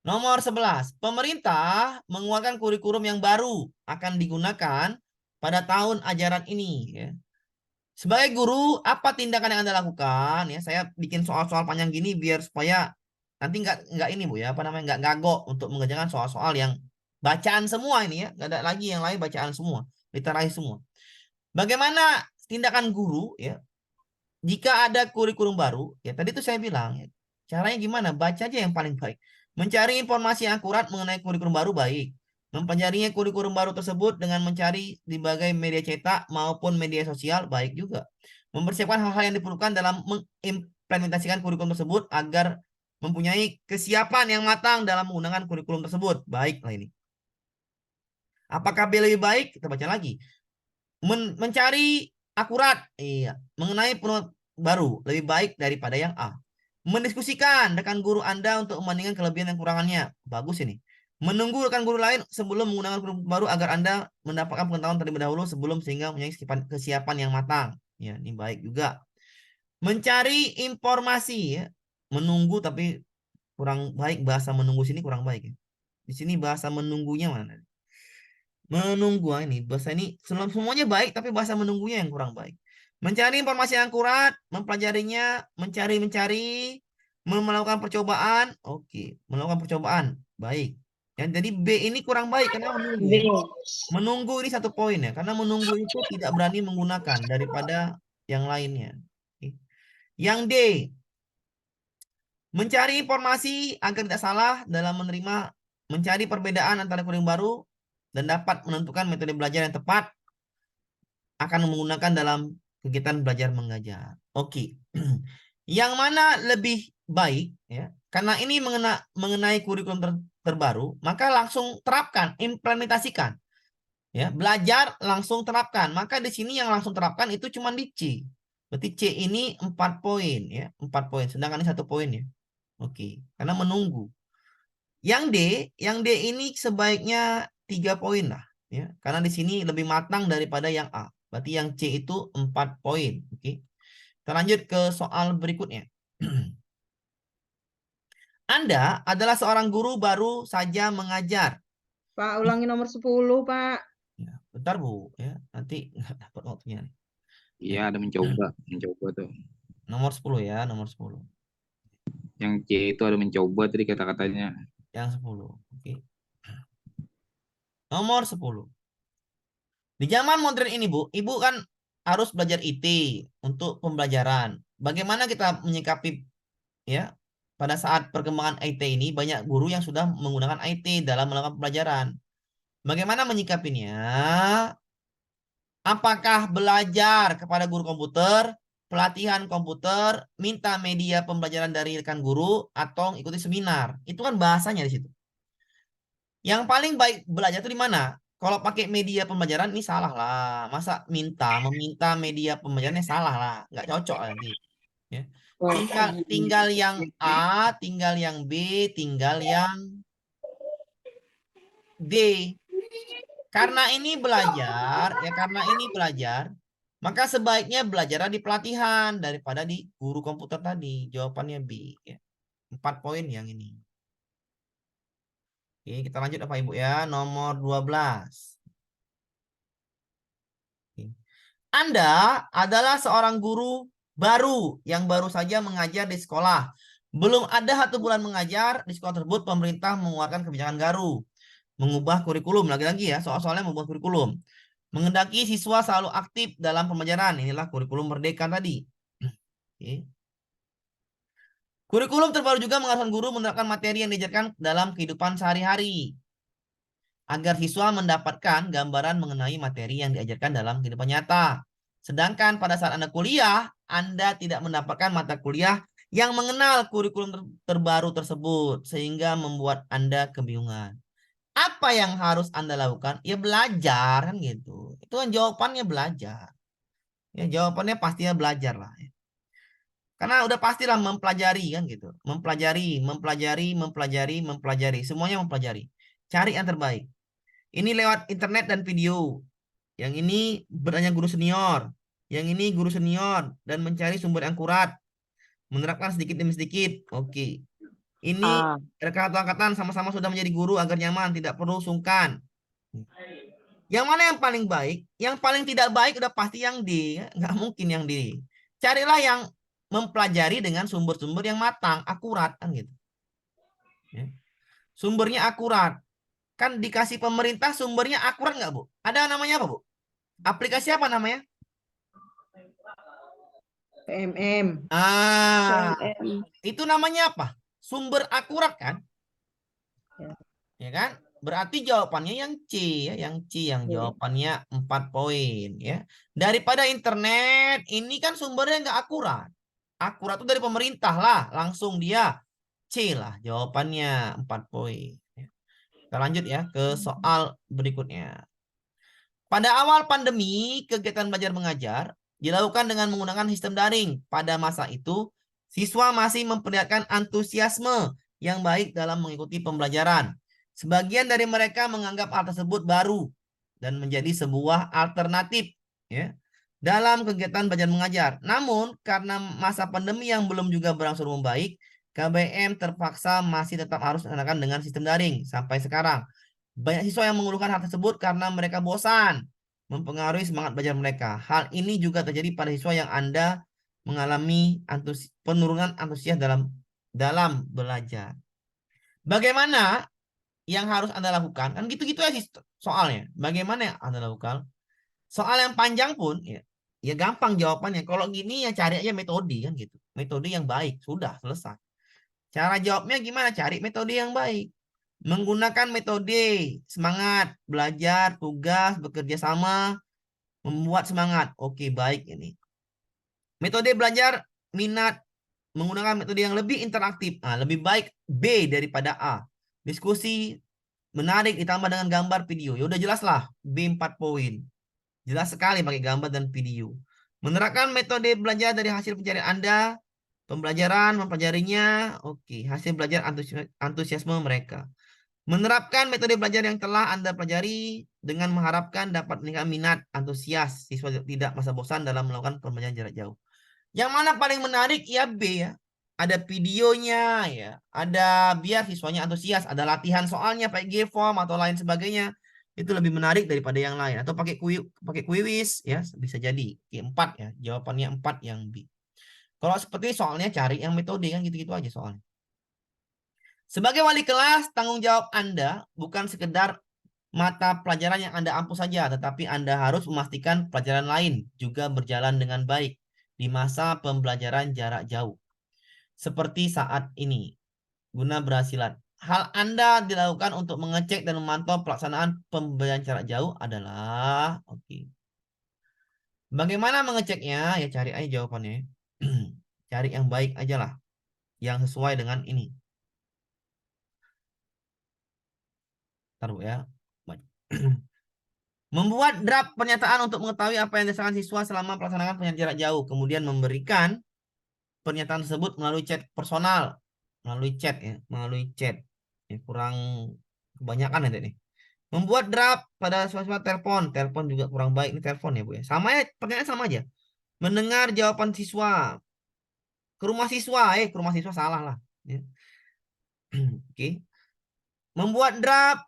Nomor 11. Pemerintah mengeluarkan kurikulum yang baru akan digunakan pada tahun ajaran ini. Ya. Sebagai guru, apa tindakan yang Anda lakukan? Ya, saya bikin soal-soal panjang gini biar supaya nanti nggak ini Bu ya, apa namanya, nggak gagok untuk mengerjakan soal-soal yang bacaan semua ini ya, nggak ada lagi yang lain bacaan semua, literasi semua. Bagaimana tindakan guru ya jika ada kurikulum baru? Ya tadi itu saya bilang ya, caranya gimana? Baca aja yang paling baik. Mencari informasi yang akurat mengenai kurikulum baru baik. Mempelajarinya kurikulum baru tersebut dengan mencari di berbagai media cetak maupun media sosial baik juga. Mempersiapkan hal-hal yang diperlukan dalam mengimplementasikan kurikulum tersebut agar mempunyai kesiapan yang matang dalam menggunakan kurikulum tersebut. Baiklah ini. Apakah B lebih baik? Kita baca lagi. Mencari akurat, iya, mengenai penuh baru lebih baik daripada yang A. Mendiskusikan rekan guru Anda untuk membandingkan kelebihan dan kekurangannya. Bagus ini. Menunggu rekan guru lain sebelum menggunakan kurikulum baru agar Anda mendapatkan pengetahuan terlebih dahulu sebelum sehingga mempunyai kesiapan yang matang. Ya, ini baik juga. Mencari informasi, ya. Menunggu tapi kurang baik, bahasa menunggu sini kurang baik, ya. Di sini bahasa menunggunya mana? Menunggu ini bahasa ini semuanya baik tapi bahasa menunggunya yang kurang baik. Mencari informasi yang akurat, mempelajarinya, mencari, melakukan percobaan. Oke, melakukan percobaan. Baik. Ya, jadi B ini kurang baik karena menunggu. B. Ya. Menunggu ini 1 poin ya, karena menunggu itu tidak berani menggunakan daripada yang lainnya. Oke. Yang D, mencari informasi agar tidak salah dalam mencari perbedaan antara kurikulum baru dan dapat menentukan metode belajar yang tepat akan menggunakan dalam kegiatan belajar mengajar. Oke. Yang mana lebih baik ya? Karena ini mengenai kurikulum terbaru, maka langsung terapkan, implementasikan. Ya, belajar langsung terapkan. Maka di sini yang langsung terapkan itu cuma di C. Berarti C ini 4 poin ya, 4 poin. Sedangkan ini 1 poin ya. Oke, karena menunggu. Yang D ini sebaiknya 3 poin lah ya. Karena di sini lebih matang daripada yang A. Berarti yang C itu 4 poin. Oke. Kita lanjut ke soal berikutnya. Anda adalah seorang guru baru saja mengajar. Pak, ulangi nomor 10, Pak. Ya, bentar Bu ya. Nanti nggak dapat waktunya nih. Iya, ada mencoba tuh. Nomor 10 ya, nomor 10. Yang C itu ada mencoba tadi kata-katanya. Yang 10. Oke. Nomor 10. Di zaman modern ini, Bu, Ibu kan harus belajar IT untuk pembelajaran. Bagaimana kita menyikapi ya pada saat perkembangan IT ini banyak guru yang sudah menggunakan IT dalam melakukan pembelajaran. Bagaimana menyikapinya? Apakah belajar kepada guru komputer, pelatihan komputer, minta media pembelajaran dari rekan guru, atau ikuti seminar? Itu kan bahasanya di situ. Yang paling baik belajar itu di mana? Kalau pakai media pembelajaran ini salah lah. Masa meminta media pembelajarannya salah lah. Nggak cocok nanti. Ya. Tinggal yang A, tinggal yang B, tinggal yang D. Karena ini belajar, maka sebaiknya belajar di pelatihan daripada di guru komputer tadi. Jawabannya B. Ya. 4 poin yang ini. Oke, kita lanjut Bapak Ibu ya. Nomor 12. Oke. Anda adalah seorang guru baru yang baru saja mengajar di sekolah. Belum ada 1 bulan mengajar di sekolah tersebut, pemerintah mengeluarkan kebijakan baru. Mengubah kurikulum. Lagi-lagi ya, soal-soalnya membuat kurikulum. Menghendaki siswa selalu aktif dalam pembelajaran. Inilah kurikulum merdeka tadi. Oke. Kurikulum terbaru juga mengharuskan guru menerapkan materi yang diajarkan dalam kehidupan sehari-hari agar siswa mendapatkan gambaran mengenai materi yang diajarkan dalam kehidupan nyata. Sedangkan pada saat Anda kuliah, Anda tidak mendapatkan mata kuliah yang mengenal kurikulum terbaru tersebut sehingga membuat Anda kebingungan. Apa yang harus Anda lakukan? Ya belajar kan gitu. Itu kan jawabannya belajar. Ya jawabannya pastinya belajar lah. Ya. Karena udah pastilah mempelajari kan gitu. Mempelajari. Semuanya mempelajari. Cari yang terbaik. Ini lewat internet dan video. Yang ini bertanya guru senior. Yang ini guru senior. Dan mencari sumber yang akurat. Menerapkan sedikit demi sedikit. Oke. Ini rekan atau angkatan sama-sama sudah menjadi guru agar nyaman. Tidak perlu sungkan. Yang mana yang paling baik? Yang paling tidak baik udah pasti yang D. Nggak mungkin yang D. Carilah yang mempelajari dengan sumber-sumber yang matang, akurat kan gitu. Ya. Sumbernya akurat. Kan dikasih pemerintah sumbernya akurat nggak Bu? Ada namanya apa Bu? Aplikasi apa namanya? PMM. Itu namanya apa? Sumber akurat kan? Ya kan? Berarti jawabannya yang C ya, yang C yang jawabannya 4 poin ya. Daripada internet, ini kan sumbernya nggak akurat. Akurat itu dari pemerintah lah, langsung dia C lah jawabannya 4 poin. Kita lanjut ya ke soal berikutnya. Pada awal pandemi, kegiatan belajar mengajar dilakukan dengan menggunakan sistem daring. Pada masa itu, siswa masih memperlihatkan antusiasme yang baik dalam mengikuti pembelajaran. Sebagian dari mereka menganggap hal tersebut baru dan menjadi sebuah alternatif ya, dalam kegiatan belajar mengajar. Namun, karena masa pandemi yang belum juga berangsur membaik, KBM terpaksa masih tetap harus menggunakan dengan sistem daring sampai sekarang. Banyak siswa yang mengeluhkan hal tersebut karena mereka bosan, mempengaruhi semangat belajar mereka. Hal ini juga terjadi pada siswa yang Anda mengalami penurunan antusias dalam belajar. Bagaimana yang harus Anda lakukan? Kan gitu-gitu aja soalnya. Bagaimana yang Anda lakukan? Soal yang panjang pun ya gampang jawabannya. Kalau gini ya cari aja metode kan gitu. Metode yang baik, sudah selesai. Cara jawabnya gimana? Cari metode yang baik. Menggunakan metode semangat, belajar, tugas, bekerja sama, membuat semangat. Oke, baik ini. Metode belajar, minat, menggunakan metode yang lebih interaktif. Lebih baik B daripada A. Diskusi, menarik ditambah dengan gambar video. Ya udah jelas lah, B 4 poin. Jelas sekali pakai gambar dan video. Menerapkan metode belajar dari hasil pencarian Anda, pembelajaran, mempelajarinya. Oke, hasil belajar antusiasme mereka. Menerapkan metode belajar yang telah Anda pelajari dengan mengharapkan dapat meningkatkan minat, antusias, siswa tidak masa bosan dalam melakukan pembelajaran jarak jauh. Yang mana paling menarik ya B ya. Ada videonya ya, ada biar siswanya antusias, ada latihan soalnya pakai G-form atau lain sebagainya. Itu lebih menarik daripada yang lain, atau pakai kuis ya, bisa jadi. Oke, 4 ya, jawabannya 4 yang B. Kalau seperti soalnya cari yang metode kan gitu-gitu aja soalnya. Sebagai wali kelas, tanggung jawab Anda bukan sekedar mata pelajaran yang Anda ampu saja, tetapi Anda harus memastikan pelajaran lain juga berjalan dengan baik di masa pembelajaran jarak jauh. Seperti saat ini, guna berhasilan. Hal Anda dilakukan untuk mengecek dan memantau pelaksanaan pembelajaran jarak jauh adalah, bagaimana mengeceknya? Ya cari aja jawabannya. Cari yang baik aja lah, yang sesuai dengan ini. Taruh ya. Membuat draft pernyataan untuk mengetahui apa yang dirasakan siswa selama pelaksanaan pembelajaran jarak jauh. Kemudian memberikan pernyataan tersebut melalui chat personal. Melalui chat ya. Melalui chat. Ya, kurang kebanyakan ya nih. Membuat draft pada siswa telepon. Telepon juga kurang baik. Ini telepon ya Bu ya. Sama ya. Pertanyaan sama aja. Mendengar jawaban siswa. Ke rumah siswa. Ke rumah siswa salah lah. Ya. Oke. Membuat draft.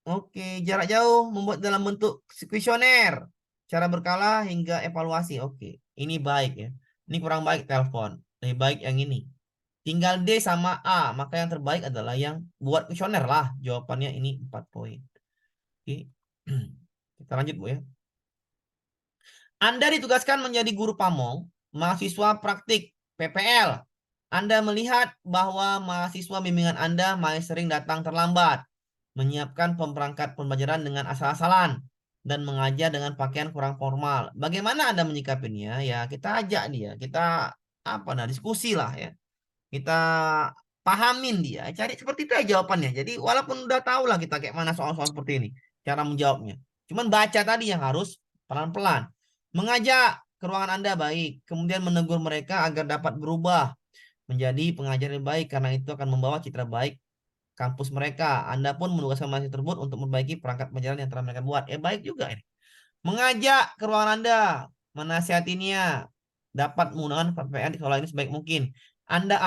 Oke, jarak jauh membuat dalam bentuk kuesioner, cara berkala hingga evaluasi. Oke, ini baik ya. Ini kurang baik telepon. Lebih baik yang ini. Tinggal D sama A, maka yang terbaik adalah yang buat kuesioner lah. Jawabannya ini 4 poin. Oke. Kita lanjut Bu ya. Anda ditugaskan menjadi guru pamong, mahasiswa praktik PPL. Anda melihat bahwa mahasiswa bimbingan Anda masih sering datang terlambat, menyiapkan pemberangkat pembelajaran dengan asal-asalan, dan mengajar dengan pakaian kurang formal. Bagaimana Anda menyikapinya? Ya, kita ajak dia, kita diskusi lah ya. Kita pahamin dia, cari seperti itu aja jawabannya. Jadi walaupun udah tahu lah kita kayak mana soal-soal seperti ini, cara menjawabnya. Cuman baca tadi yang harus pelan-pelan. Mengajak ke ruangan Anda baik, kemudian menegur mereka agar dapat berubah menjadi pengajar yang baik, karena itu akan membawa citra baik kampus mereka. Anda pun menugaskan mahasiswa tersebut untuk memperbaiki perangkat pelajaran yang telah mereka buat. Baik juga ini. Mengajak ke ruangan Anda, menasihatinya, dapat menggunakan PPN di sekolah ini sebaik mungkin. Anda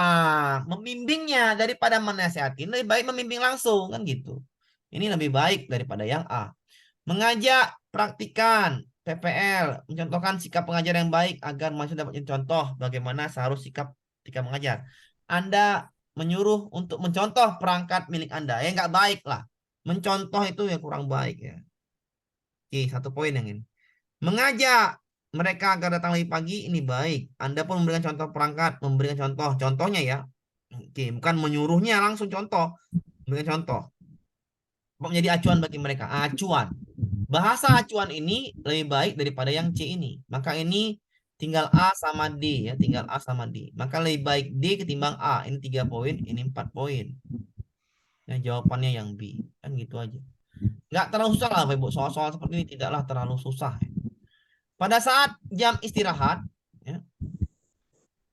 membimbingnya daripada menasihatin, lebih baik membimbing langsung kan gitu. Ini lebih baik daripada yang A. Mengajak praktikan PPL, mencontohkan sikap pengajar yang baik agar mahasiswa dapat contoh bagaimana seharusnya sikap ketika mengajar. Anda menyuruh untuk mencontoh perangkat milik Anda. Ya nggak baik lah. Mencontoh itu yang kurang baik ya. Oke, 1 poin yang ini. Mengajak mereka agar datang lebih pagi, ini baik. Anda pun memberikan contoh perangkat, memberikan contoh. Contohnya ya. Oke, bukan menyuruhnya langsung contoh. Memberikan contoh. Menjadi acuan bagi mereka. Acuan. Bahasa acuan ini lebih baik daripada yang C ini. Maka ini tinggal A sama D ya, tinggal A sama D. Maka lebih baik D ketimbang A. Ini 3 poin, ini 4 poin. Nah, jawabannya yang B. Kan gitu aja. Nggak terlalu susah lah Bapak Ibu. Soal-soal seperti ini tidaklah terlalu susah. Pada saat jam istirahat, ya,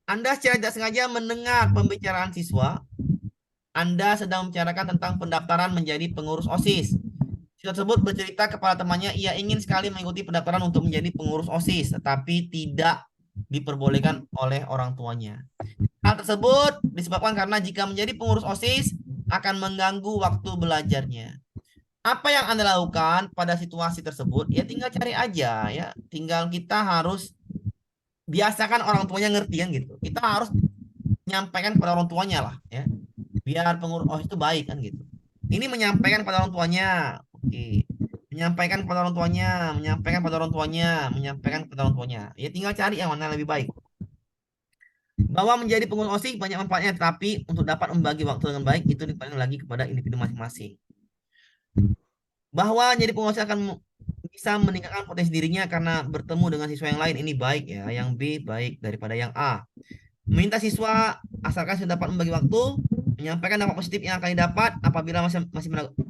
Anda secara tidak sengaja mendengar pembicaraan siswa. Anda sedang membicarakan tentang pendaftaran menjadi pengurus OSIS. Siswa tersebut bercerita kepada temannya, ia ingin sekali mengikuti pendaftaran untuk menjadi pengurus OSIS, tetapi tidak diperbolehkan oleh orang tuanya. Hal tersebut disebabkan karena jika menjadi pengurus OSIS akan mengganggu waktu belajarnya. Apa yang Anda lakukan pada situasi tersebut? Ya tinggal cari aja ya. Tinggal kita harus biasakan orang tuanya ngerti kan gitu. Kita harus menyampaikan kepada orang tuanya lah ya. Biar pengurus OSIS itu baik kan gitu. Ini menyampaikan kepada orang tuanya. Oke. Menyampaikan kepada orang tuanya, menyampaikan kepada orang tuanya, menyampaikan kepada orang tuanya. Ya tinggal cari yang mana lebih baik. Bahwa menjadi pengurus OSIS banyak manfaatnya, tapi untuk dapat membagi waktu dengan baik itu dibanding lagi kepada individu masing-masing. Bahwa jadi pengurus OSIS akan bisa meningkatkan potensi dirinya karena bertemu dengan siswa yang lain, ini baik ya. Yang B baik daripada yang A. Meminta siswa asalkan sudah dapat membagi waktu, menyampaikan dampak positif yang akan didapat. Apabila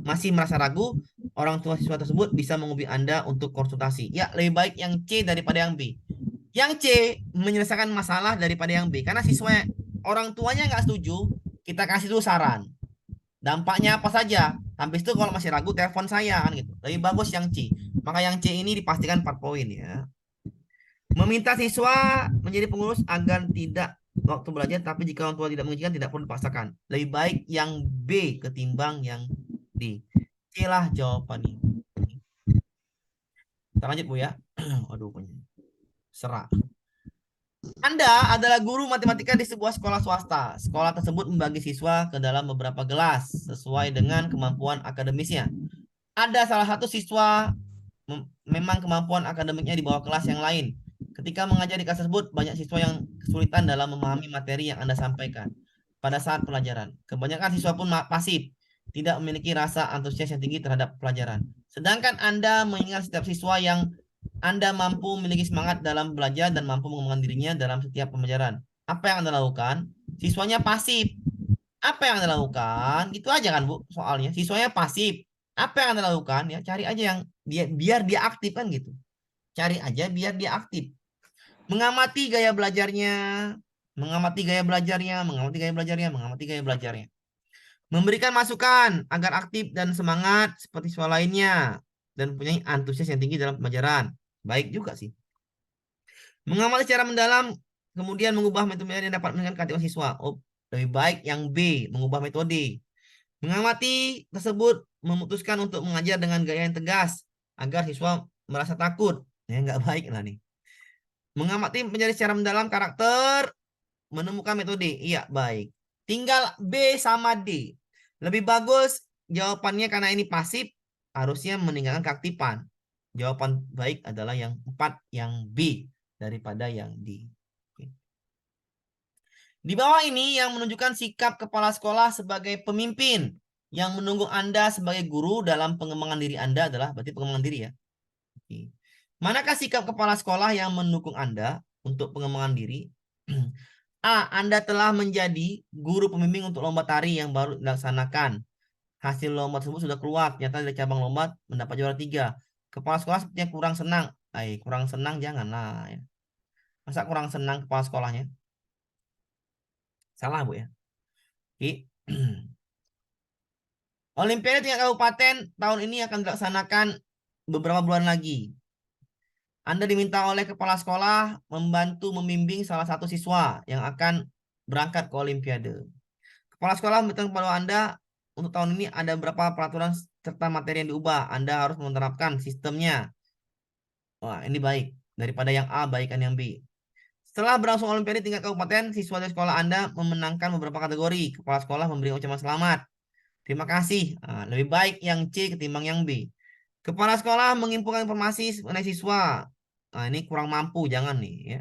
masih merasa ragu, orang tua siswa tersebut bisa menghubungi Anda untuk konsultasi. Ya, lebih baik yang C daripada yang B. Yang C menyelesaikan masalah daripada yang B. Karena siswa orang tuanya nggak setuju, kita kasih dulu saran. Dampaknya apa saja? Habis itu kalau masih ragu, telepon saya kan gitu. Lebih bagus yang C. Maka yang C ini dipastikan 4 poin ya. Meminta siswa menjadi pengurus agar tidak waktu belajar, tapi jika orang tua tidak mengizinkan tidak perlu dipaksakan. Lebih baik yang B ketimbang yang D. C lah jawabannya. Kita lanjut Bu ya. Aduh punya serak. Anda adalah guru matematika di sebuah sekolah swasta. Sekolah tersebut membagi siswa ke dalam beberapa kelas sesuai dengan kemampuan akademisnya. Ada salah satu siswa memang kemampuan akademiknya di bawah kelas yang lain. Ketika mengajar di kelas tersebut, banyak siswa yang kesulitan dalam memahami materi yang Anda sampaikan pada saat pelajaran. Kebanyakan siswa pun pasif, tidak memiliki rasa antusias yang tinggi terhadap pelajaran. Sedangkan Anda mengingat setiap siswa yang Anda mampu memiliki semangat dalam belajar dan mampu mengembangkan dirinya dalam setiap pembelajaran. Apa yang Anda lakukan? Siswanya pasif. Apa yang Anda lakukan? Gitu aja kan Bu soalnya. Siswanya pasif. Apa yang Anda lakukan? Ya cari aja yang biar dia aktif kan gitu. Cari aja biar dia aktif. Mengamati gaya belajarnya, mengamati gaya belajarnya, mengamati gaya belajarnya, mengamati gaya belajarnya. Memberikan masukan agar aktif dan semangat seperti siswa lainnya dan mempunyai antusias yang tinggi dalam pembelajaran. Baik juga sih. Mengamati secara mendalam, kemudian mengubah metode yang dapat meningkatkan keaktifan siswa. Oh, lebih baik yang B, mengubah metode. Mengamati tersebut memutuskan untuk mengajar dengan gaya yang tegas agar siswa merasa takut. Ya nggak baik lah nih. Mengamati menjadi secara mendalam karakter, menemukan metode. Iya, baik. Tinggal B sama D. Lebih bagus jawabannya karena ini pasif, harusnya meninggalkan keaktifan. Jawaban baik adalah yang 4, yang B daripada yang D. Oke. Di bawah ini yang menunjukkan sikap kepala sekolah sebagai pemimpin. Yang menunggu Anda sebagai guru dalam pengembangan diri Anda adalah berarti pengembangan diri ya. Oke. Manakah sikap kepala sekolah yang mendukung Anda untuk pengembangan diri? A. Anda telah menjadi guru pembimbing untuk lomba tari yang baru dilaksanakan. Hasil lomba tersebut sudah keluar. Ternyata dari cabang lomba mendapat juara 3. Kepala sekolah sepertinya kurang senang. Kurang senang janganlah. Ya. Masa kurang senang kepala sekolahnya? Salah Bu ya. Oke. Olimpiade tingkat kabupaten tahun ini akan dilaksanakan beberapa bulan lagi. Anda diminta oleh kepala sekolah membantu membimbing salah satu siswa yang akan berangkat ke Olimpiade. Kepala sekolah memberitahu kepada Anda untuk tahun ini ada beberapa peraturan serta materi yang diubah. Anda harus menerapkan sistemnya. Wah, ini baik. Daripada yang A, baikkan yang B. Setelah berlangsung Olimpiade tingkat kabupaten, siswa dari sekolah Anda memenangkan beberapa kategori. Kepala sekolah memberi ucapan selamat. Terima kasih. Lebih baik yang C ketimbang yang B. Kepala sekolah mengimpulkan informasi mengenai siswa. Nah, ini kurang mampu, jangan nih ya.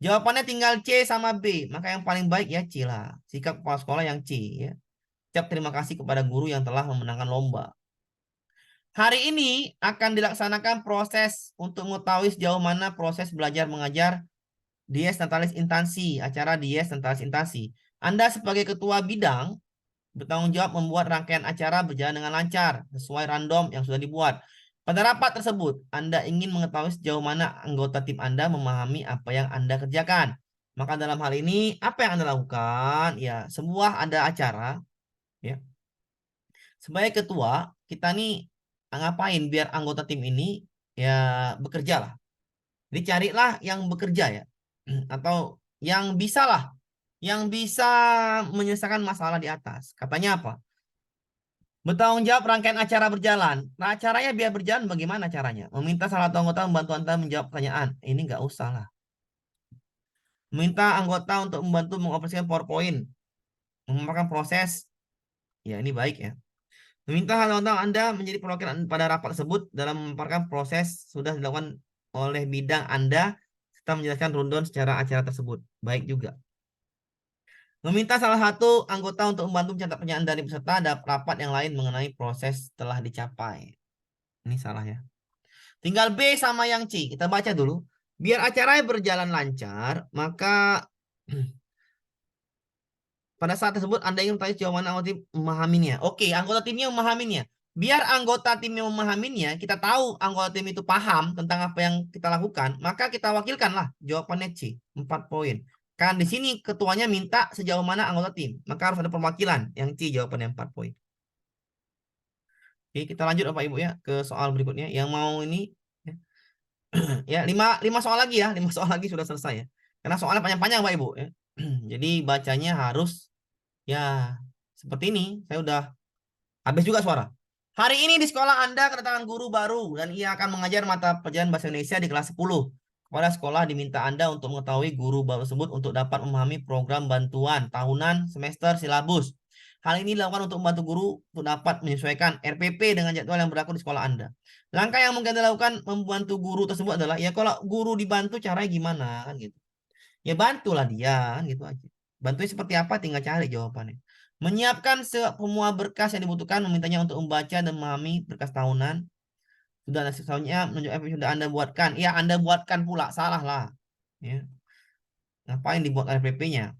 Jawabannya tinggal C sama B, maka yang paling baik ya C lah. Sikap kepala sekolah yang C ya. Ucap terima kasih kepada guru yang telah memenangkan lomba. Hari ini akan dilaksanakan proses untuk mengetahui sejauh mana proses belajar mengajar Dies Natalis Intansi, acara Dies Natalis Intansi. Anda sebagai ketua bidang bertanggung jawab membuat rangkaian acara berjalan dengan lancar sesuai random yang sudah dibuat. Pada rapat tersebut, Anda ingin mengetahui sejauh mana anggota tim Anda memahami apa yang Anda kerjakan. Maka dalam hal ini, apa yang Anda lakukan? Ya, sebuah ada acara, ya. Sebagai ketua, kita nih ngapain biar anggota tim ini ya bekerja lah. Jadi carilah yang bekerja ya, atau yang bisa lah, yang bisa menyelesaikan masalah di atas. Katanya apa? Bertanggung jawab rangkaian acara berjalan. Nah, acaranya biar berjalan bagaimana caranya? Meminta salah satu anggota membantu Anda menjawab pertanyaan. Ini nggak usah lah. Meminta anggota untuk membantu mengoperasikan PowerPoint. Memaparkan proses. Ya, ini baik ya. Meminta anggota Anda menjadi perwakilan pada rapat tersebut dalam memaparkan proses sudah dilakukan oleh bidang Anda serta menjelaskan rundown secara acara tersebut. Baik juga. Meminta salah satu anggota untuk membantu mencatat pernyataan dari peserta dan rapat yang lain mengenai proses telah dicapai. Ini salah ya. Tinggal B sama yang C. Kita baca dulu. Biar acaranya berjalan lancar, maka pada saat tersebut Anda ingin tahu sejauh mana anggota tim memahaminya. Oke, anggota timnya memahaminya. Biar anggota timnya memahaminya, kita tahu anggota tim itu paham tentang apa yang kita lakukan, maka kita wakilkanlah jawabannya C, 4 poin. Kan di sini ketuanya minta sejauh mana anggota tim, maka harus ada perwakilan yang C jawabannya 4 poin. Oke, kita lanjut Bapak Ibu ya ke soal berikutnya. Yang mau ini ya 5 soal lagi ya, 5 soal lagi sudah selesai ya. Karena soalnya panjang-panjang Bapak Ibu ya. Jadi bacanya harus ya seperti ini. Saya udah habis juga suara. Hari ini di sekolah Anda kedatangan guru baru dan ia akan mengajar mata pelajaran bahasa Indonesia di kelas 10. Kepada sekolah diminta Anda untuk mengetahui guru baru tersebut untuk dapat memahami program bantuan tahunan, semester, silabus. Hal ini dilakukan untuk membantu guru untuk dapat menyesuaikan RPP dengan jadwal yang berlaku di sekolah Anda. Langkah yang mungkin dilakukan membantu guru tersebut adalah ya kalau guru dibantu caranya gimana kan gitu. Ya bantulah dia kan gitu aja. Bantunya seperti apa tinggal cari jawabannya. Menyiapkan semua berkas yang dibutuhkan, memintanya untuk membaca dan memahami berkas tahunan. Sudah ada sisanya menunjuk efek sudah Anda buatkan. Ya Anda buatkan pula, salah lah. Ya. Ngapain dibuat RPP-nya?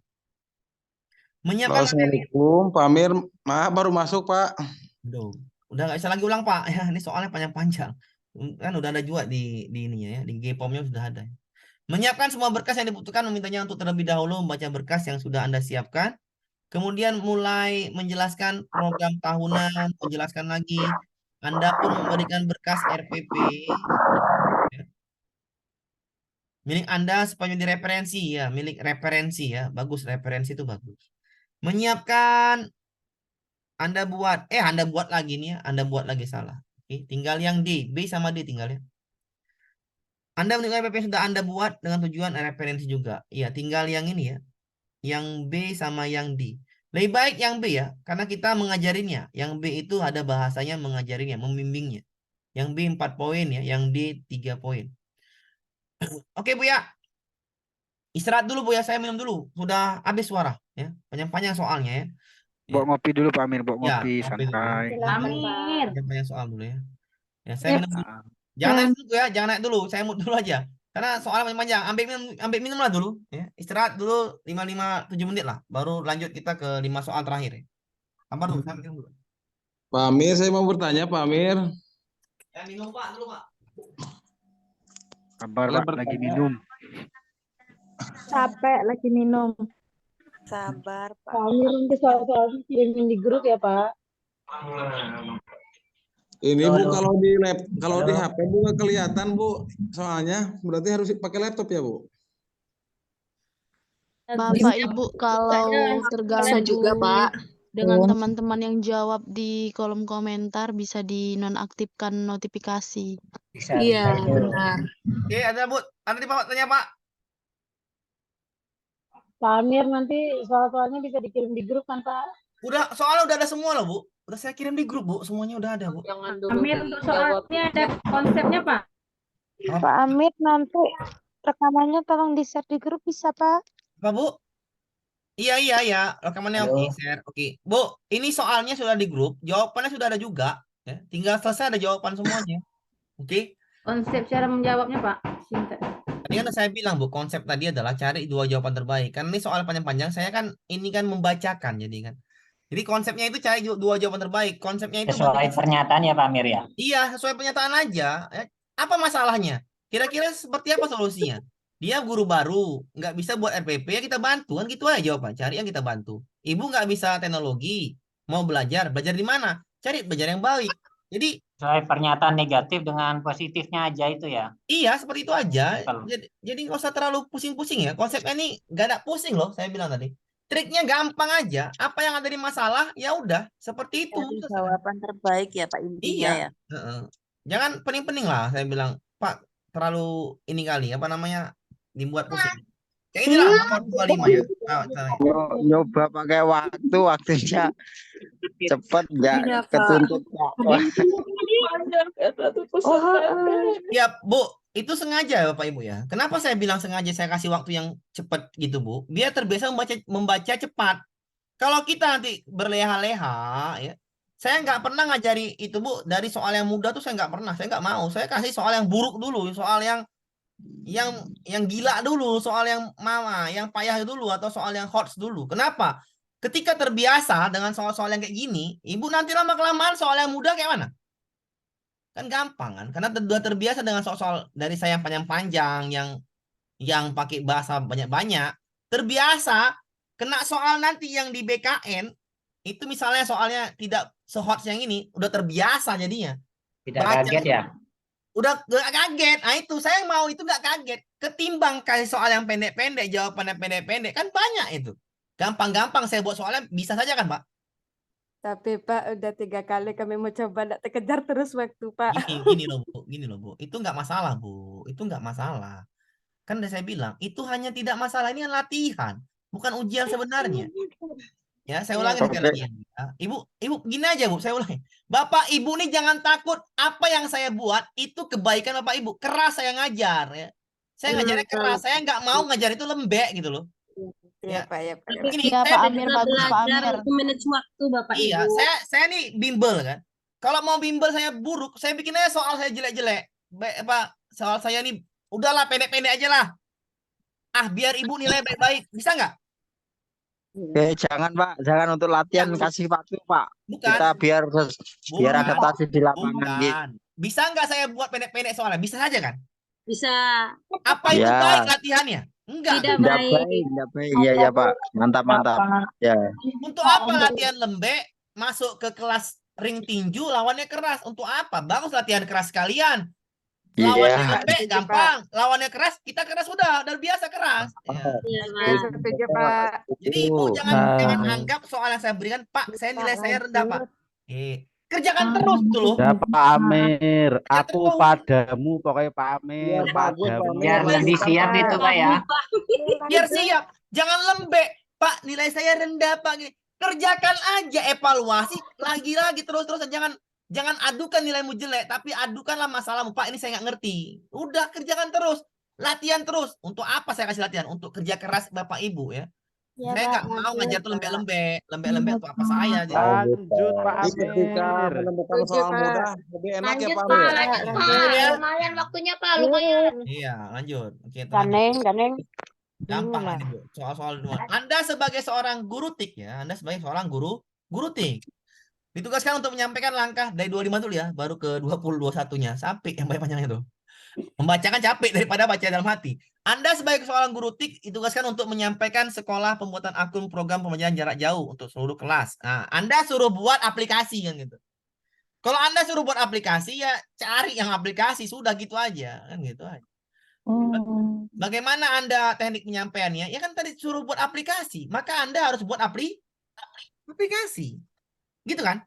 Menyiapkan Assalamualaikum, Pak Amir. Maaf baru masuk, Pak. Aduh, udah nggak bisa lagi ulang Pak. Ya, ini soalnya panjang-panjang. Kan udah ada juga di ininya ya, di GPOM-nya sudah ada. Menyiapkan semua berkas yang dibutuhkan, memintanya untuk terlebih dahulu membaca berkas yang sudah Anda siapkan. Kemudian mulai menjelaskan program tahunan, menjelaskan lagi. Anda pun memberikan berkas RPP ya, milik Anda supaya menjadi referensi ya, milik referensi ya. Bagus, referensi itu bagus. Menyiapkan Anda buat lagi nih ya, Anda buat lagi salah. Oke, tinggal yang D, B sama D tinggal ya. Anda menilai RPP sudah Anda buat dengan tujuan referensi juga. Iya, tinggal yang ini ya. Yang B sama yang D. Lebih baik yang B ya, karena kita mengajarinya. Yang B itu ada bahasanya mengajarinya, membimbingnya. Yang B 4 poin ya, yang D 3 poin. Oke Bu ya. Istirahat dulu Bu ya, saya minum dulu. Sudah habis suara ya. Panjang-panjang soalnya ya. Bawa ngopi dulu Pak Amir, bawa Ya, ngopi ngopi dulu. santai. Amir. Panjang soal dulu ya. Ya, saya minum dulu. Jangan naik dulu ya, jangan naik dulu. Saya mute dulu aja. Karena soalnya panjang. Ambil minum lah dulu ya. Istirahat dulu 5-7 menit lah. Baru lanjut kita ke 5 soal terakhir ya. Sabar dulu, saya minum dulu. Pak Amir, saya mau bertanya, Pak Amir. Ya, minum Pak dulu Pak. Sabar Saya Pak, lagi bertanya. minum. Capek lagi minum. Sabar, Pak. Pak Amir nanti soal-soalnya kirimin di grup ya Pak. Ini Bu, kalau di HP Bu nggak kelihatan Bu. Soalnya berarti harus pakai laptop ya Bu. Bapak Ibu kalau terganggu juga, Pak. dengan teman-teman yang jawab di kolom komentar bisa dinonaktifkan notifikasi. Iya, benar. Oke, ada Bu. Ada di Pak tanya Pak. Pak Amir nanti soal-soalnya bisa dikirim di grup kan Pak? Soalnya udah ada semua loh Bu. Udah saya kirim di grup Bu, semuanya udah ada Bu. Jangan dulu. Amir untuk soalnya ada konsepnya Pak. Pak Amir nanti rekamannya tolong di-share di grup bisa Pak? Apa Bu? Iya. Rekamannya oke, share. Oke. Bu, ini soalnya sudah di grup, jawabannya sudah ada juga. Ya. Tinggal selesai ada jawaban semuanya. Oke. Konsep cara menjawabnya Pak. Singkat. Tadi kan saya bilang Bu, konsep tadi adalah cari 2 jawaban terbaik. Karena ini soal panjang-panjang, saya kan ini kan membacakan jadi kan. Jadi konsepnya itu cari dua jawaban terbaik. Konsepnya itu Sesuai pernyataan ya Pak Amir ya. iya, sesuai pernyataan aja. Apa masalahnya? Kira-kira seperti apa solusinya? Dia guru baru, nggak bisa buat RPP, ya kita bantu. Kan gitu aja jawaban. Cari yang kita bantu. Ibu nggak bisa teknologi, mau belajar. Belajar di mana? Cari belajar yang baik. Jadi Sesuai pernyataan negatif dengan positifnya aja itu ya. iya, seperti itu aja. Kalau- Jadi nggak usah terlalu pusing-pusing ya. Konsepnya ini nggak ada pusing loh, saya bilang tadi. Triknya gampang aja. Apa yang ada di masalah, ya udah. Seperti itu. Cari Selesai. jawaban terbaik ya Pak intinya Iya. ya. Heeh. Jangan pening-pening lah, saya bilang. Pak, terlalu ini kali, apa namanya, dibuat pusing. Kayak inilah nomor 25 ya. Nyoba pakai waktunya cepet nggak Iya, Pak. ketuntut Pak. Ya, Bu, itu sengaja ya Bapak Ibu ya. Kenapa saya bilang sengaja saya kasih waktu yang cepat gitu, Bu? Biar terbiasa membaca cepat. Kalau kita nanti berleha-leha ya, saya nggak pernah ngajari itu, Bu, dari soal yang mudah tuh saya nggak pernah. Saya nggak mau. Saya kasih soal yang buruk dulu, soal yang gila dulu, soal yang yang payah dulu, atau soal yang hot dulu. Kenapa? Ketika terbiasa dengan soal-soal yang kayak gini, Ibu nanti lama-kelamaan soal yang mudah kayak mana? Kan gampang kan? Karena sudah terbiasa dengan soal-soal dari saya yang panjang-panjang, yang pakai bahasa banyak-banyak, terbiasa kena soal nanti yang di BKN, itu misalnya soalnya tidak sehot yang ini, udah terbiasa jadinya. Tidak Baca kaget ya. udah gak kaget. Nah itu saya mau itu gak kaget. Ketimbang kasih soal yang pendek-pendek, jawabannya pendek-pendek, kan banyak itu. Gampang-gampang saya buat soalnya bisa saja kan Pak? Tapi Pak, udah 3 kali kami mau coba, nggak terkejar terus waktu Pak. Gini loh Bu, itu nggak masalah Bu, itu nggak masalah. Kan udah saya bilang, itu hanya tidak masalah, ini kan latihan, bukan ujian sebenarnya. Ya, saya ulangi sekali lagi. Ya. Ibu gini aja Bu, saya ulangi. Bapak Ibu nih jangan takut, apa yang saya buat itu kebaikan Bapak Ibu. Keras saya ngajar ya. Saya ngajarnya keras, saya nggak mau ngajar itu lembek gitu loh. Iya Ya. Pak, ya Pak. Ini Iya saya Pak Amir, bagus Pak Amir. Manage waktu Bapak iya, Ibu. saya nih bimbel kan. Kalau mau bimbel saya buruk, saya bikin aja soal saya jelek-jelek. Apa soal saya nih udahlah pendek-pendek aja lah. Ah, biar Ibu nilai baik-baik. Bisa nggak? Jangan Pak, jangan untuk latihan kasih waktu Pak. Bukan. Kita biar Bukan. adaptasi di lapangan gitu. Bukan. Bisa nggak saya buat pendek-pendek soalnya? Bisa saja kan? Bisa. Apa itu Ya. baik latihannya? Enggak. Tidak Tidak baik. baik, tidak baik. Iya ya Pak, mantap. Ya. Untuk apa latihan lembek masuk ke kelas ring tinju lawannya keras? Untuk apa? Bagus latihan keras sekalian. Lawannya Iya. lembek gampang, lawannya keras kita keras udah biasa keras. Ya. Iya, Pak. Setuju Pak. Jadi Ibu jangan anggap soal yang saya berikan, Pak, saya nilai saya rendah, Pak. Kerjakan terus tuh loh. Ya Pak Amir, Kerja aku terus. padamu pokoknya Pak Amir, padamu. Biar lebih siap itu Pak ya. Biar siap. Jangan lembek. Pak, nilai saya rendah, Pak. Gini. Kerjakan aja, evaluasi lagi-lagi terus-terusan. Jangan adukan nilaimu jelek, tapi adukanlah masalahmu. Pak, ini saya nggak ngerti. Udah, kerjakan terus. Latihan terus. Untuk apa saya kasih latihan? Untuk kerja keras Bapak Ibu ya. Ya, Saya Pak, nggak mau lanjut, ngajar tuh Pak. lembek-lembek. Lembek-lembek untuk apa saya? Lanjut Pak Jadi ketika Amir. menemukan Setuju, soal Pak. mudah, lebih enak ya Lanjut Pak Pak, Amir. lanjut Iya. Pak. Lumayan waktunya Pak, lumayan. Iya, lanjut. Oke, lanjut. Ganeng. Gampang Gimana? ini Bu, soal-soal dua. Anda sebagai seorang guru TIK ya, Anda sebagai seorang guru TIK ditugaskan untuk menyampaikan langkah dari 25 dulu ya, baru ke 20 21-nya, sampai yang banyak-banyaknya tuh. Membacakan capek daripada baca dalam hati. Anda sebagai seorang guru TIK ditugaskan untuk menyampaikan sekolah pembuatan akun program pembelajaran jarak jauh untuk seluruh kelas. Nah, Anda suruh buat aplikasi kan gitu. Kalau Anda suruh buat aplikasi ya cari yang aplikasi, sudah gitu aja, kan gitu aja. Bagaimana Anda teknik penyampaiannya? Ya kan tadi suruh buat aplikasi, maka Anda harus buat aplikasi. Gitu kan?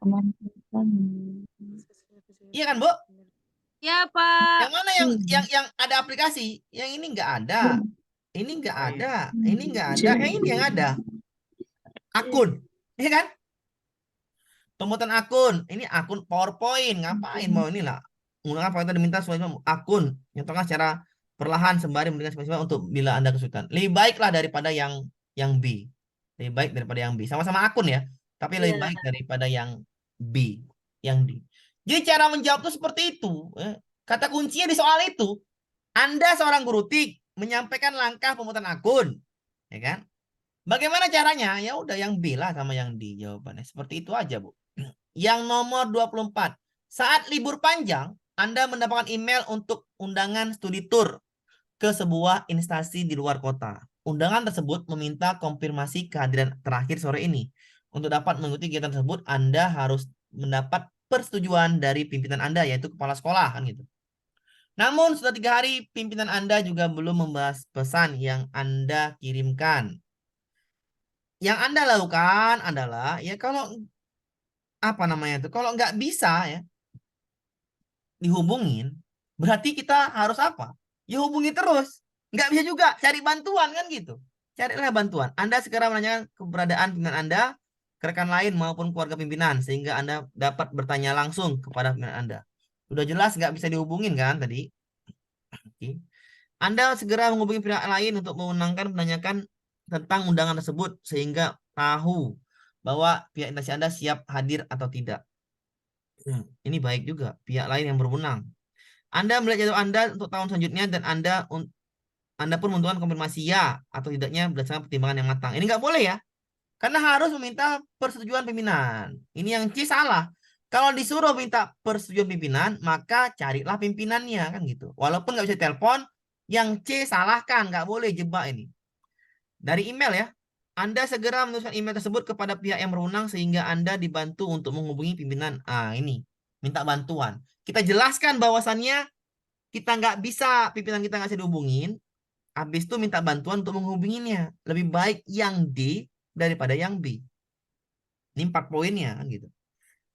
Iya kan, Bu? Ya, Pak. Yang mana yang ada aplikasi? Yang ini nggak ada. Ini nggak ada. Ini nggak ada. Yang ini yang ada. Akun. Iya kan? Pembuatan akun. Ini akun PowerPoint. Ngapain mau inilah? Menggunakan apa yang diminta sesuai akun. Nyatakan secara perlahan sembari memberikan spesifikasi untuk bila Anda kesulitan. Lebih baiklah daripada yang B. Lebih baik daripada yang B. Sama-sama akun ya. Tapi lebih baik daripada yang B. Yang D. Jadi cara menjawab itu seperti itu. Kata kuncinya di soal itu. Anda seorang guru TIK menyampaikan langkah pembuatan akun. Ya kan? Bagaimana caranya? Ya udah yang B lah sama yang D jawabannya. Seperti itu aja, Bu. Yang nomor 24. Saat libur panjang, Anda mendapatkan email untuk undangan studi tour ke sebuah instansi di luar kota. Undangan tersebut meminta konfirmasi kehadiran terakhir sore ini. Untuk dapat mengikuti kegiatan tersebut, Anda harus mendapat persetujuan dari pimpinan Anda, yaitu kepala sekolah, kan gitu. Namun, sudah 3 hari, pimpinan Anda juga belum membahas pesan yang Anda kirimkan. Yang Anda lakukan adalah, ya kalau, apa namanya itu, kalau nggak bisa ya, dihubungin, berarti kita harus apa? Ya hubungi terus. Nggak bisa juga, cari bantuan kan gitu. Carilah bantuan. Anda segera menanyakan keberadaan pimpinan Anda ke rekan lain maupun keluarga pimpinan, sehingga Anda dapat bertanya langsung kepada pimpinan Anda. Udah jelas nggak bisa dihubungin kan tadi? Oke. Anda segera menghubungi pihak lain untuk menanyakan tentang undangan tersebut, sehingga tahu bahwa pihak instansi Anda siap hadir atau tidak. Ini baik juga, pihak lain yang berwenang. Anda melihat jadwal Anda untuk tahun selanjutnya dan Anda pun membutuhkan konfirmasi ya atau tidaknya berdasarkan pertimbangan yang matang. Ini nggak boleh ya, karena harus meminta persetujuan pimpinan. Ini yang C salah. Kalau disuruh minta persetujuan pimpinan, maka carilah pimpinannya kan gitu. Walaupun nggak bisa telepon, yang C salahkan, nggak boleh jebak ini. Dari email ya, Anda segera menuliskan email tersebut kepada pihak yang berwenang sehingga Anda dibantu untuk menghubungi pimpinan. Ini minta bantuan. Kita jelaskan bahwasannya kita nggak bisa, pimpinan kita nggak bisa dihubungin. Habis itu minta bantuan untuk menghubunginya. Lebih baik yang D daripada yang B. Ini 4 poinnya kan gitu.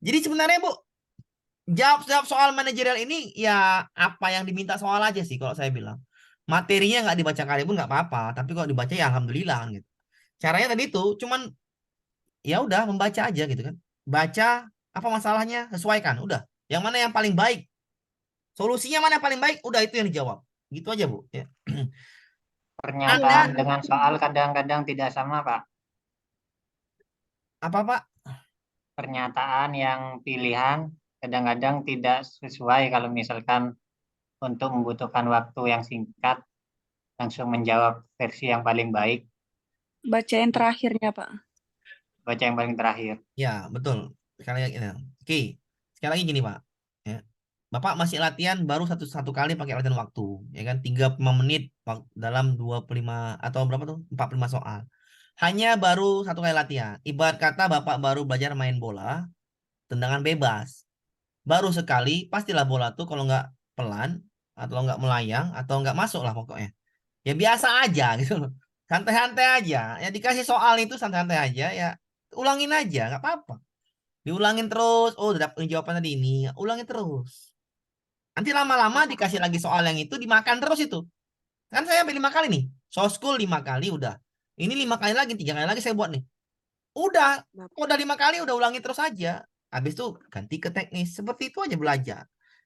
Jadi sebenarnya Bu, jawab soal manajerial ini ya apa yang diminta soal aja sih kalau saya bilang. Materinya nggak dibaca kali pun nggak apa-apa, tapi kalau dibaca ya alhamdulillah kan gitu. Caranya tadi itu cuman ya udah membaca aja gitu kan. Baca apa masalahnya, sesuaikan, udah. Yang mana yang paling baik? Solusinya mana yang paling baik? Udah itu yang dijawab. Gitu aja, Bu, ya. Pernyataan dengan soal kadang-kadang tidak sama, Pak. Apa, Pak? Pernyataan yang pilihan kadang-kadang tidak sesuai kalau misalkan untuk membutuhkan waktu yang singkat langsung menjawab versi yang paling baik. Baca yang terakhirnya, Pak. Baca yang paling terakhir. Ya, betul. Sekali lagi. Oke. Sekali lagi gini, Pak. Ya. Bapak masih latihan baru satu kali pakai latihan waktu, ya kan? 35 menit dalam 25 atau berapa tuh? 45 soal. Hanya baru 1 kali latihan. Ibarat kata Bapak baru belajar main bola, tendangan bebas. Baru sekali, pastilah bola tuh kalau nggak pelan, atau nggak melayang, atau nggak masuk lah pokoknya. Ya biasa aja gitu loh. Santai-santai aja. Ya dikasih soal itu santai-santai aja, ya ulangin aja, nggak apa-apa. Diulangin terus, oh udah dapet jawaban tadi ini, ulangin terus. Nanti lama-lama dikasih lagi soal yang itu, dimakan terus itu. Kan saya sampai 5 kali nih. Soskul 5 kali udah. Ini 5 kali lagi, 3 kali lagi saya buat nih. Udah, udah 5 kali, udah ulangi terus aja. Habis itu ganti ke teknis. Seperti itu aja belajar.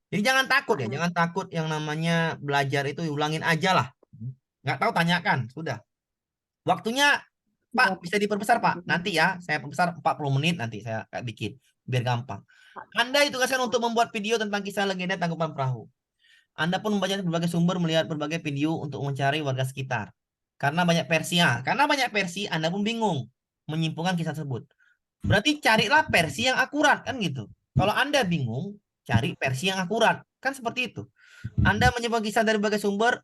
Jadi jangan takut ya, jangan takut yang namanya belajar itu ulangin aja lah. Nggak tahu tanyakan, sudah. Waktunya Pak bisa diperbesar Pak. Nanti ya, saya perbesar 40 menit nanti saya bikin biar gampang. Anda ditugaskan untuk membuat video tentang kisah legenda Tangkuban Perahu. Anda pun membaca berbagai sumber, melihat berbagai video untuk mencari warga sekitar. Karena banyak versi, Anda pun bingung menyimpulkan kisah tersebut. Berarti carilah versi yang akurat kan gitu. Kalau Anda bingung, cari versi yang akurat. Kan seperti itu. Anda menyimpulkan kisah dari berbagai sumber,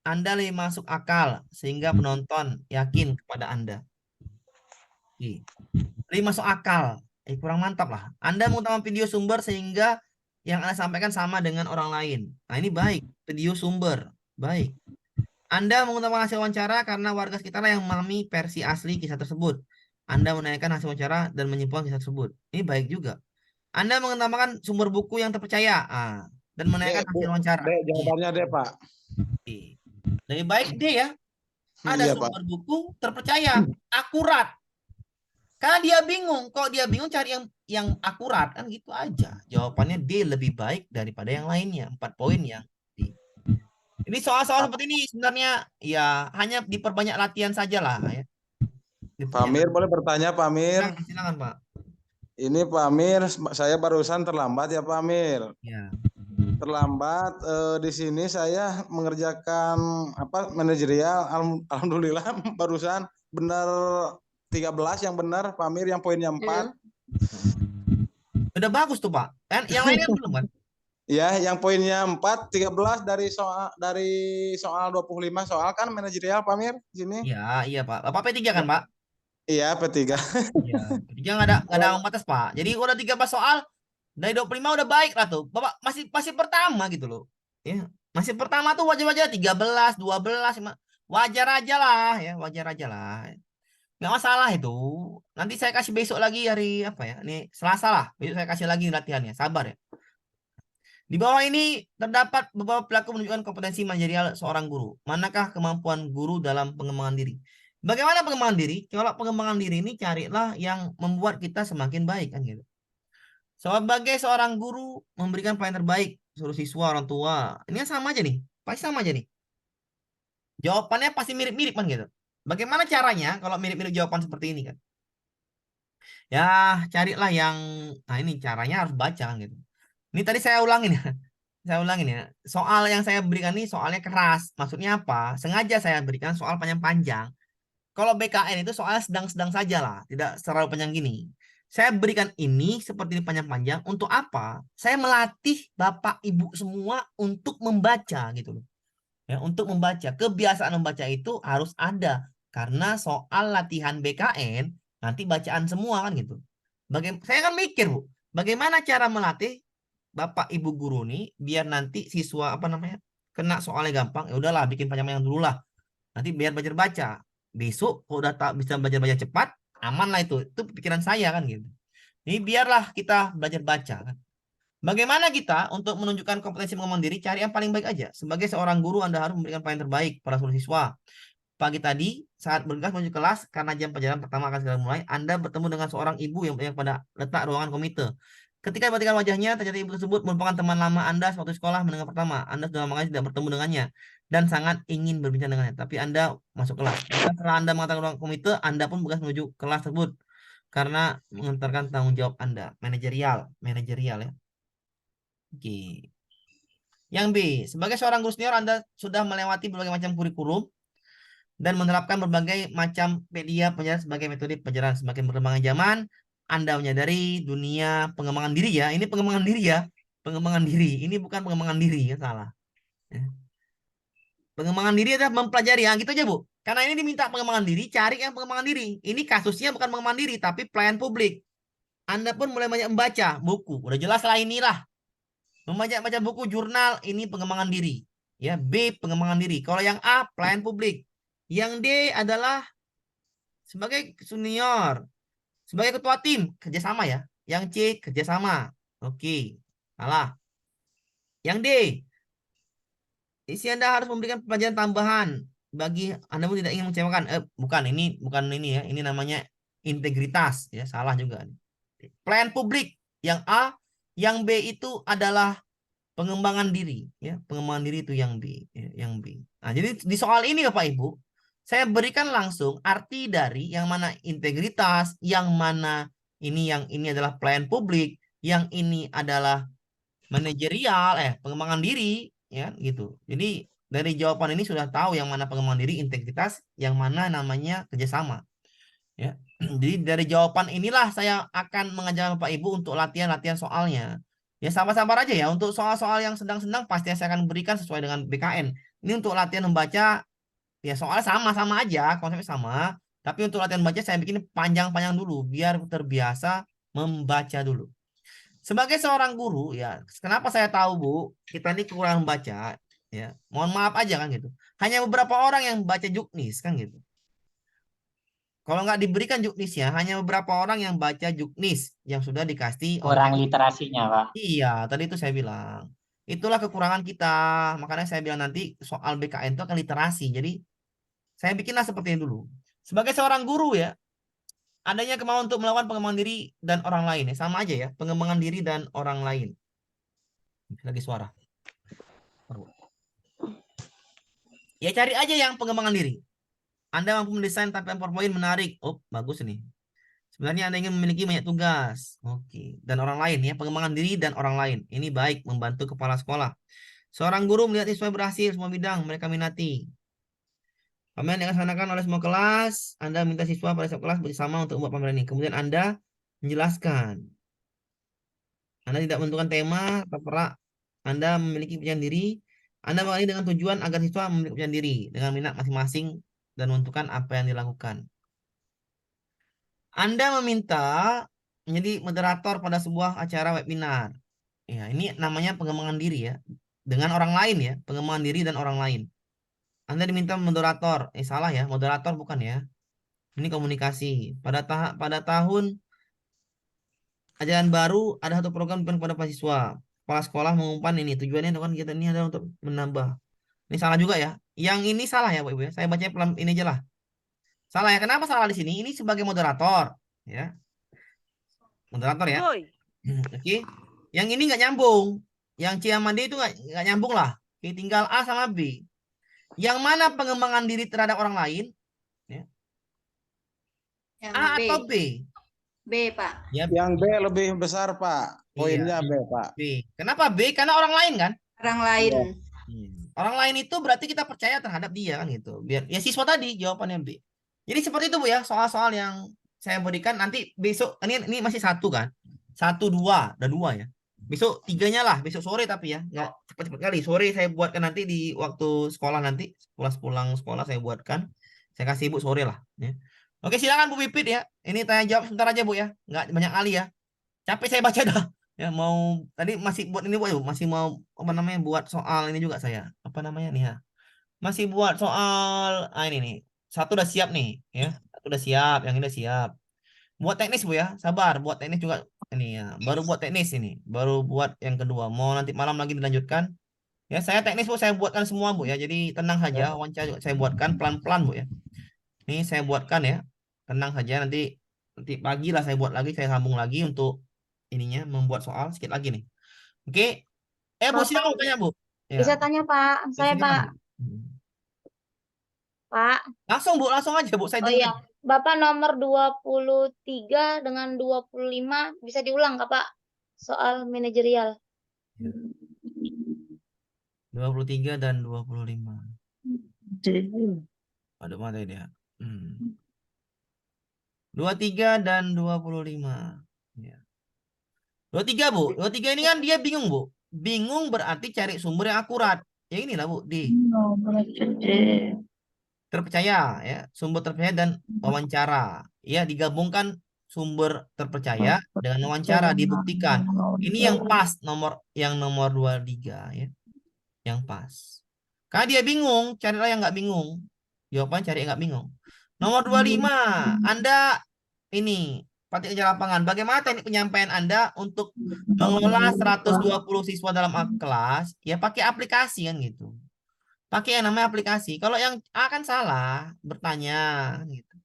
Anda lebih masuk akal sehingga penonton yakin kepada Anda. Lebih masuk akal. Kurang mantap lah. Anda mengutamakan video sumber sehingga yang Anda sampaikan sama dengan orang lain. Nah ini baik. Video sumber. Baik. Anda mengutamakan hasil wawancara karena warga sekitar yang memahami versi asli kisah tersebut. Anda menanyakan hasil wawancara dan menyimpulkan kisah tersebut. Ini baik juga. Anda mengutamakan sumber buku yang terpercaya. Dan menanyakan hasil wawancara. Jawabannya deh, Pak. Lebih baik deh ya. Ada sumber buku terpercaya. Akurat. Karena dia bingung, kok dia bingung cari yang akurat kan gitu aja. Jawabannya D lebih baik daripada yang lainnya. 4 poin yang D. Ini soal-soal seperti ini sebenarnya ya hanya diperbanyak latihan saja lah ya. Pak Amir boleh bertanya Pak Amir? Silakan Pak. Ini Pak Amir, saya barusan terlambat ya Pak Amir. Ya. Terlambat di sini saya mengerjakan manajerial. Alhamdulillah barusan benar 13 yang benar, Pak Amir yang poinnya 4. Udah bagus tuh, Pak. Kan yang lainnya belum kan? Ya, yang poinnya 4, 13 dari soal 25 soal kan manajerial, Pak Amir di sini. Iya, iya, Pak. Bapak P3 kan, Pak? Iya, P3. Iya. P3 nggak ada ambang batas, Pak. Jadi udah 13 soal dari 25 udah baik lah tuh. Bapak masih pertama gitu loh. Ya, masih pertama tuh wajar-wajar 13, 12, wajar aja lah ya, wajar aja lah. Nggak masalah itu. Nanti saya kasih besok lagi hari apa ya? Ini Selasa lah. Besok saya kasih lagi latihannya. Sabar ya. Di bawah ini terdapat beberapa pelaku menunjukkan kompetensi manajerial seorang guru. Manakah kemampuan guru dalam pengembangan diri? Bagaimana pengembangan diri? Kalau pengembangan diri ini carilah yang membuat kita semakin baik kan gitu. Sebagai seorang guru memberikan pelayanan terbaik seluruh siswa, orang tua. Ini sama aja nih. Pasti sama aja nih. Jawabannya pasti mirip-mirip kan gitu. Bagaimana caranya kalau mirip-mirip jawaban seperti ini kan? Ya, carilah yang ini caranya harus baca kan gitu. Ini tadi saya ulangin ya. Saya ulangin ya. Soal yang saya berikan ini soalnya keras. Maksudnya apa? Sengaja saya berikan soal panjang-panjang. Kalau BKN itu soalnya sedang-sedang saja lah. Tidak terlalu panjang gini. Saya berikan ini seperti ini panjang-panjang. Untuk apa? Saya melatih Bapak Ibu semua untuk membaca gitu loh. Ya, untuk membaca. Kebiasaan membaca itu harus ada. Karena soal latihan BKN nanti bacaan semua kan gitu. Saya kan mikir, Bu. Bagaimana cara melatih Bapak Ibu guru nih biar nanti siswa kena soalnya gampang, ya udahlah bikin panjang-panjang dulu lah. Nanti biar belajar baca. Besok kalau udah tak bisa belajar cepat, aman lah itu. Itu pikiran saya kan gitu. Jadi biarlah kita belajar baca kan. Bagaimana kita untuk menunjukkan kompetensi pengembangan diri, cari yang paling baik aja. Sebagai seorang guru Anda harus memberikan pelayanan terbaik pada seluruh siswa. Pagi tadi saat bergegas menuju kelas karena jam pelajaran pertama akan segera mulai, Anda bertemu dengan seorang ibu yang pada letak ruangan komite. Ketika perhatikan wajahnya, ternyata ibu tersebut merupakan teman lama Anda waktu sekolah menengah pertama. Anda sudah lama tidak bertemu dengannya dan sangat ingin berbincang dengannya. Tapi Anda masuk kelas. Setelah Anda mengatakan ruang komite, Anda pun bergegas menuju kelas tersebut karena mengantarkan tanggung jawab Anda. Manajerial ya. Oke. Yang B, sebagai seorang guru senior, Anda sudah melewati berbagai macam kurikulum dan menerapkan berbagai macam media pengajaran sebagai metode pelajaran. Semakin berkembangnya zaman, Anda menyadari dunia pengembangan diri ya. Ini pengembangan diri ya. Pengembangan diri. Ini bukan pengembangan diri ya, salah. Pengembangan diri adalah mempelajari. Ya, gitu aja, Bu. Karena ini diminta pengembangan diri, cari yang pengembangan diri. Ini kasusnya bukan pengembangan diri, tapi pelayan publik. Anda pun mulai banyak membaca buku. Udah jelas lah inilah. Membaca buku jurnal, ini pengembangan diri. Ya, B, pengembangan diri. Kalau yang A, pelayan publik. Yang D adalah sebagai senior. Sebagai ketua tim, kerjasama ya. Yang C, kerjasama. Oke, salah. Yang D, isi Anda harus memberikan pelajaran tambahan bagi Anda pun tidak ingin mengecewakan. Bukan ini ya. Ini namanya integritas ya. Salah juga. Pelayan publik. Yang A, yang B itu adalah pengembangan diri ya. Pengembangan diri itu yang B ya, yang B. Nah, jadi di soal ini Bapak Ibu, saya berikan langsung arti dari yang mana integritas, yang mana yang ini adalah pelayan publik, yang ini adalah manajerial, pengembangan diri, ya gitu. Jadi dari jawaban ini sudah tahu yang mana pengembangan diri, integritas, yang mana namanya kerjasama. Ya, jadi dari jawaban inilah saya akan mengajar Bapak Ibu untuk latihan-latihan soalnya. Ya sabar-sabar aja ya. Untuk soal-soal yang sedang-sedang pasti saya akan berikan sesuai dengan BKN. Ini untuk latihan membaca. Ya soalnya sama-sama aja, konsepnya sama. Tapi untuk latihan baca saya bikin panjang-panjang dulu biar terbiasa membaca dulu. Sebagai seorang guru ya, kenapa saya tahu Bu, kita ini kekurangan membaca ya. Mohon maaf aja kan gitu. Hanya beberapa orang yang baca juknis kan gitu. Kalau nggak diberikan juknisnya, hanya beberapa orang yang baca juknis yang sudah dikasih kurang literasinya, Pak. Iya, tadi itu saya bilang. Itulah kekurangan kita. Makanya saya bilang nanti soal BKN itu akan literasi. Jadi saya bikinlah seperti ini dulu. Sebagai seorang guru ya, adanya kemauan untuk melakukan pengembangan diri dan orang lain ya. Sama aja ya, pengembangan diri dan orang lain. Lagi suara. Ya cari aja yang pengembangan diri. Anda mampu mendesain tampilan PowerPoint menarik. Oh, bagus nih. Sebenarnya Anda ingin memiliki banyak tugas. Oke. Dan orang lain ya, pengembangan diri dan orang lain. Ini baik membantu kepala sekolah. Seorang guru melihat siswa berhasil semua bidang mereka minati. Pameran yang dilaksanakan oleh semua kelas. Anda minta siswa pada setiap kelas bersama untuk membuat pameran ini. Kemudian Anda menjelaskan. Anda tidak menentukan tema, terserah. Anda memiliki kepercayaan diri. Anda mengawali dengan tujuan agar siswa memiliki kepercayaan diri dengan minat masing-masing dan menentukan apa yang dilakukan. Anda meminta menjadi moderator pada sebuah acara webinar. Ya, ini namanya pengembangan diri ya. Dengan orang lain ya, pengembangan diri dan orang lain. Anda diminta moderator. Salah ya, moderator bukan ya. Ini komunikasi. Pada tahun ajaran baru ada satu program kepada mahasiswa. Kepala sekolah mengumumkan ini. Tujuannya kan kita ini adalah untuk menambah. Ini salah juga ya. Yang ini salah ya, Bapak Ibu ya. Saya baca pelan ini aja lah. Salah ya. Kenapa salah di sini? Ini sebagai moderator, ya. Moderator ya. Oke. Yang ini nggak nyambung. Yang C sama D itu nggak nyambung lah. Oke, tinggal A sama B. Yang mana pengembangan diri terhadap orang lain? Ya. Yang A B. atau B? B, Pak. Ya, Yang B lebih besar, Pak. Poinnya B, Pak. B. Kenapa B? Karena orang lain kan? Orang lain. Orang lain itu berarti kita percaya terhadap dia kan gitu. Biar ya siswa tadi jawabannya B. Jadi seperti itu Bu ya, soal-soal yang saya berikan nanti besok ini masih satu kan? 1, 2, ada 2 ya. Besok 3-nya lah, besok sore tapi ya. Nggak cepat-cepat kali. Sore saya buatkan nanti di waktu sekolah nanti. Pulang sekolah saya buatkan. Saya kasih Ibu sore lah. Ya. Oke silakan Bu Pipit ya. Ini tanya jawab sebentar aja Bu ya. Nggak banyak kali ya. Capek saya baca dah. Ya mau tadi masih buat ini Bu. Masih mau apa namanya buat soal ini juga saya. Apa namanya nih ya. Masih buat soal ini nih. Satu udah siap nih ya. Satu udah siap, yang ini udah siap. Buat teknis Bu ya. Sabar, buat teknis juga ini ya. Baru buat teknis ini. Baru buat yang kedua. Mau nanti malam lagi dilanjutkan. Ya, saya teknis Bu, saya buatkan semua Bu ya. Jadi tenang saja, wawancara juga saya buatkan pelan-pelan Bu ya. Ini saya buatkan ya. Tenang saja nanti pagi lah saya buat lagi, saya sambung lagi untuk ininya membuat soal sedikit lagi nih. Oke. Bu silakan tanya Bu. Ya. Bisa tanya Pak, saya Silakan, Pak. Bu. Pak. Langsung Bu, langsung aja Bu, saya Oh dengar. iya, Bapak nomor 23 dengan 25 bisa diulang Kak Pak? Soal manajerial. 23 dan 25. Aduh, mana dia? 23 dan 25. Ya. 23 Bu. 23 ini kan dia bingung Bu. Bingung berarti cari sumber yang akurat. Ya inilah Bu, di terpercaya ya, sumber terpercaya dan wawancara. Ya, digabungkan sumber terpercaya dengan wawancara dibuktikan. Ini yang pas nomor 23 ya. Yang pas. Karena dia bingung, carilah yang nggak bingung. Jawabannya cari yang nggak bingung. Nomor 25, Anda ini praktik kerja lapangan. Bagaimana teknik penyampaian Anda untuk mengelola 120 siswa dalam kelas? Ya pakai aplikasi kan gitu. Pakai yang namanya aplikasi. Kalau yang A kan salah, bertanya gitu.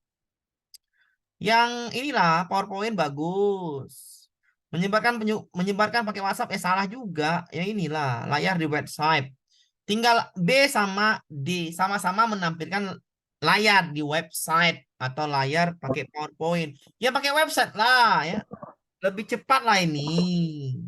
Yang inilah PowerPoint bagus. Menyebarkan pakai WhatsApp salah juga. Ya inilah layar di website. Tinggal B sama D sama-sama menampilkan layar di website atau layar pakai PowerPoint. Ya pakai website lah ya. Lebih cepat lah ini.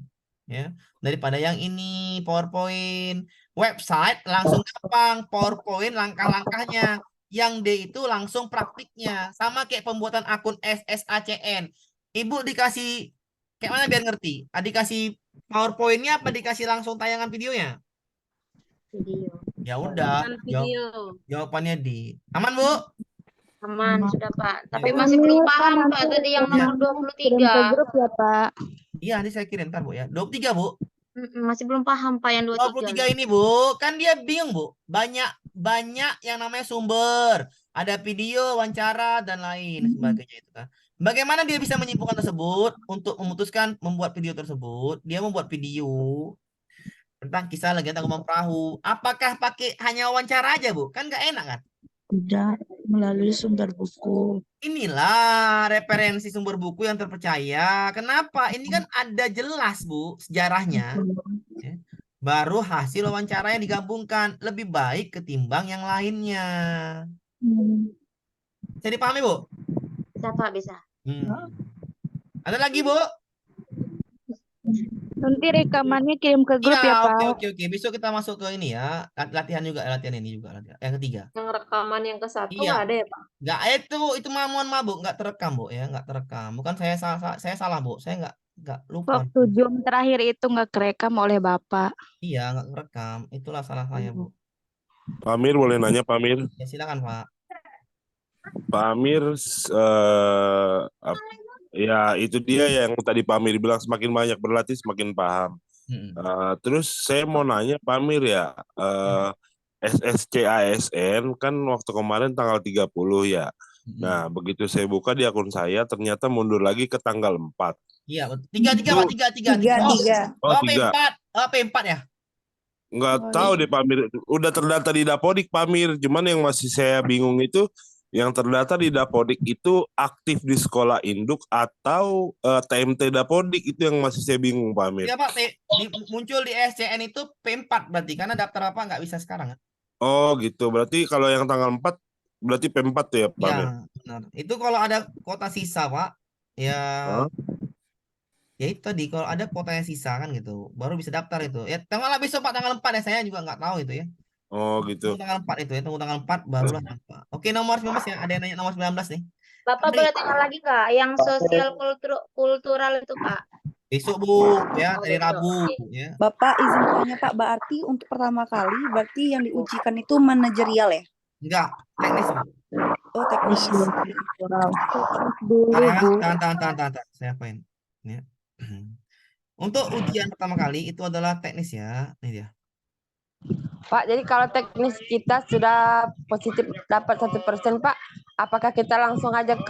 Ya, daripada yang ini PowerPoint. Website langsung gampang, PowerPoint langkah-langkahnya. Yang D itu langsung praktiknya. Sama kayak pembuatan akun SSACN. Ibu dikasih kayak mana biar ngerti? Dikasih PowerPoint-nya apa dikasih langsung tayangan videonya? Video. Ya udah, jawabannya D. Aman Bu? Aman sudah Pak. Tapi masih belum paham Pak tadi yang nomor 23. Grup ya Pak. Iya, ini saya kirim ntar Bu ya. 23 Bu. Masih belum paham Pak yang 23 ini Bu, kan dia bingung Bu. Banyak yang namanya sumber. Ada video, wawancara, dan lain sebagainya itu kan. Bagaimana dia bisa menyimpulkan tersebut untuk memutuskan membuat video tersebut? Dia membuat video tentang kisah legenda Gelombang Perahu. Apakah pakai hanya wawancara aja Bu? Kan nggak enak kan? Tidak, melalui sumber buku. Inilah referensi sumber buku yang terpercaya. Kenapa? Ini kan ada jelas Bu sejarahnya. Ya. Baru hasil wawancara yang digabungkan lebih baik ketimbang yang lainnya. Bisa dipahami Bu? Bisa Pak, bisa. Ada lagi Bu? Nanti rekamannya kirim ke grup Iya, ya, oke, Pak. oke, oke. Besok kita masuk ke ini ya. Latihan juga, latihan ini juga. Latihan. Yang ketiga. Yang rekaman yang ke satu Iya. nggak ada ya, Pak? Nggak, itu mohon maaf, Bu. Nggak terekam, Bu. Ya, nggak terekam. Bukan saya salah, Bu. Saya nggak lupa. Waktu Zoom terakhir itu nggak kerekam oleh Bapak. Iya, nggak terekam. Itulah salah saya, Bu. Pak Amir boleh nanya Pak Amir? Ya, silakan, Pak. Pak Amir, ya itu dia yang tadi Pak Amir bilang semakin banyak berlatih semakin paham. Terus saya mau nanya Pak Amir ya, SSCASN kan waktu kemarin tanggal 30 ya. Nah, begitu saya buka di akun saya ternyata mundur lagi ke tanggal 4. Iya, betul. Tiga, Pak. Tiga. Oh, Oh, 3. P4. Oh, P4 ya? Nggak tahu deh Pak Amir. Udah terdata di Dapodik Pak Amir. Cuman yang masih saya bingung itu yang terdata di Dapodik itu aktif di sekolah induk atau TMT Dapodik, itu yang masih saya bingung Pak Amir. Iya, Pak. Muncul di SCN itu P4 berarti karena daftar apa nggak bisa sekarang. Oh gitu. Berarti kalau yang tanggal 4 berarti P4 tuh ya Pak Ya, Amir? benar. Itu kalau ada kuota sisa, Pak. Ya. Ya itu tadi kalau ada kuota yang sisa kan gitu, baru bisa daftar itu. Ya tanggal besok Pak, tanggal 4 ya, saya juga nggak tahu itu ya. Oh gitu. Tunggu tanggal 4 itu ya, tunggu tanggal 4 barulah daftar. Oke, nomor 19 ya, ada yang nanya nomor 19 nih. Bapak boleh tanya lagi Kak, yang sosial kultural itu Pak. Besok Bu, ya dari Rabu ya. Bapak izin tanya Pak, berarti untuk pertama kali berarti yang diujikan itu manajerial ya? Enggak, teknis Bu. Oh, teknis. Tahan, saya apain? Ya. Untuk ujian pertama kali itu adalah teknis ya, ini dia. Pak, jadi kalau teknis kita sudah positif dapat 1%, Pak, apakah kita langsung aja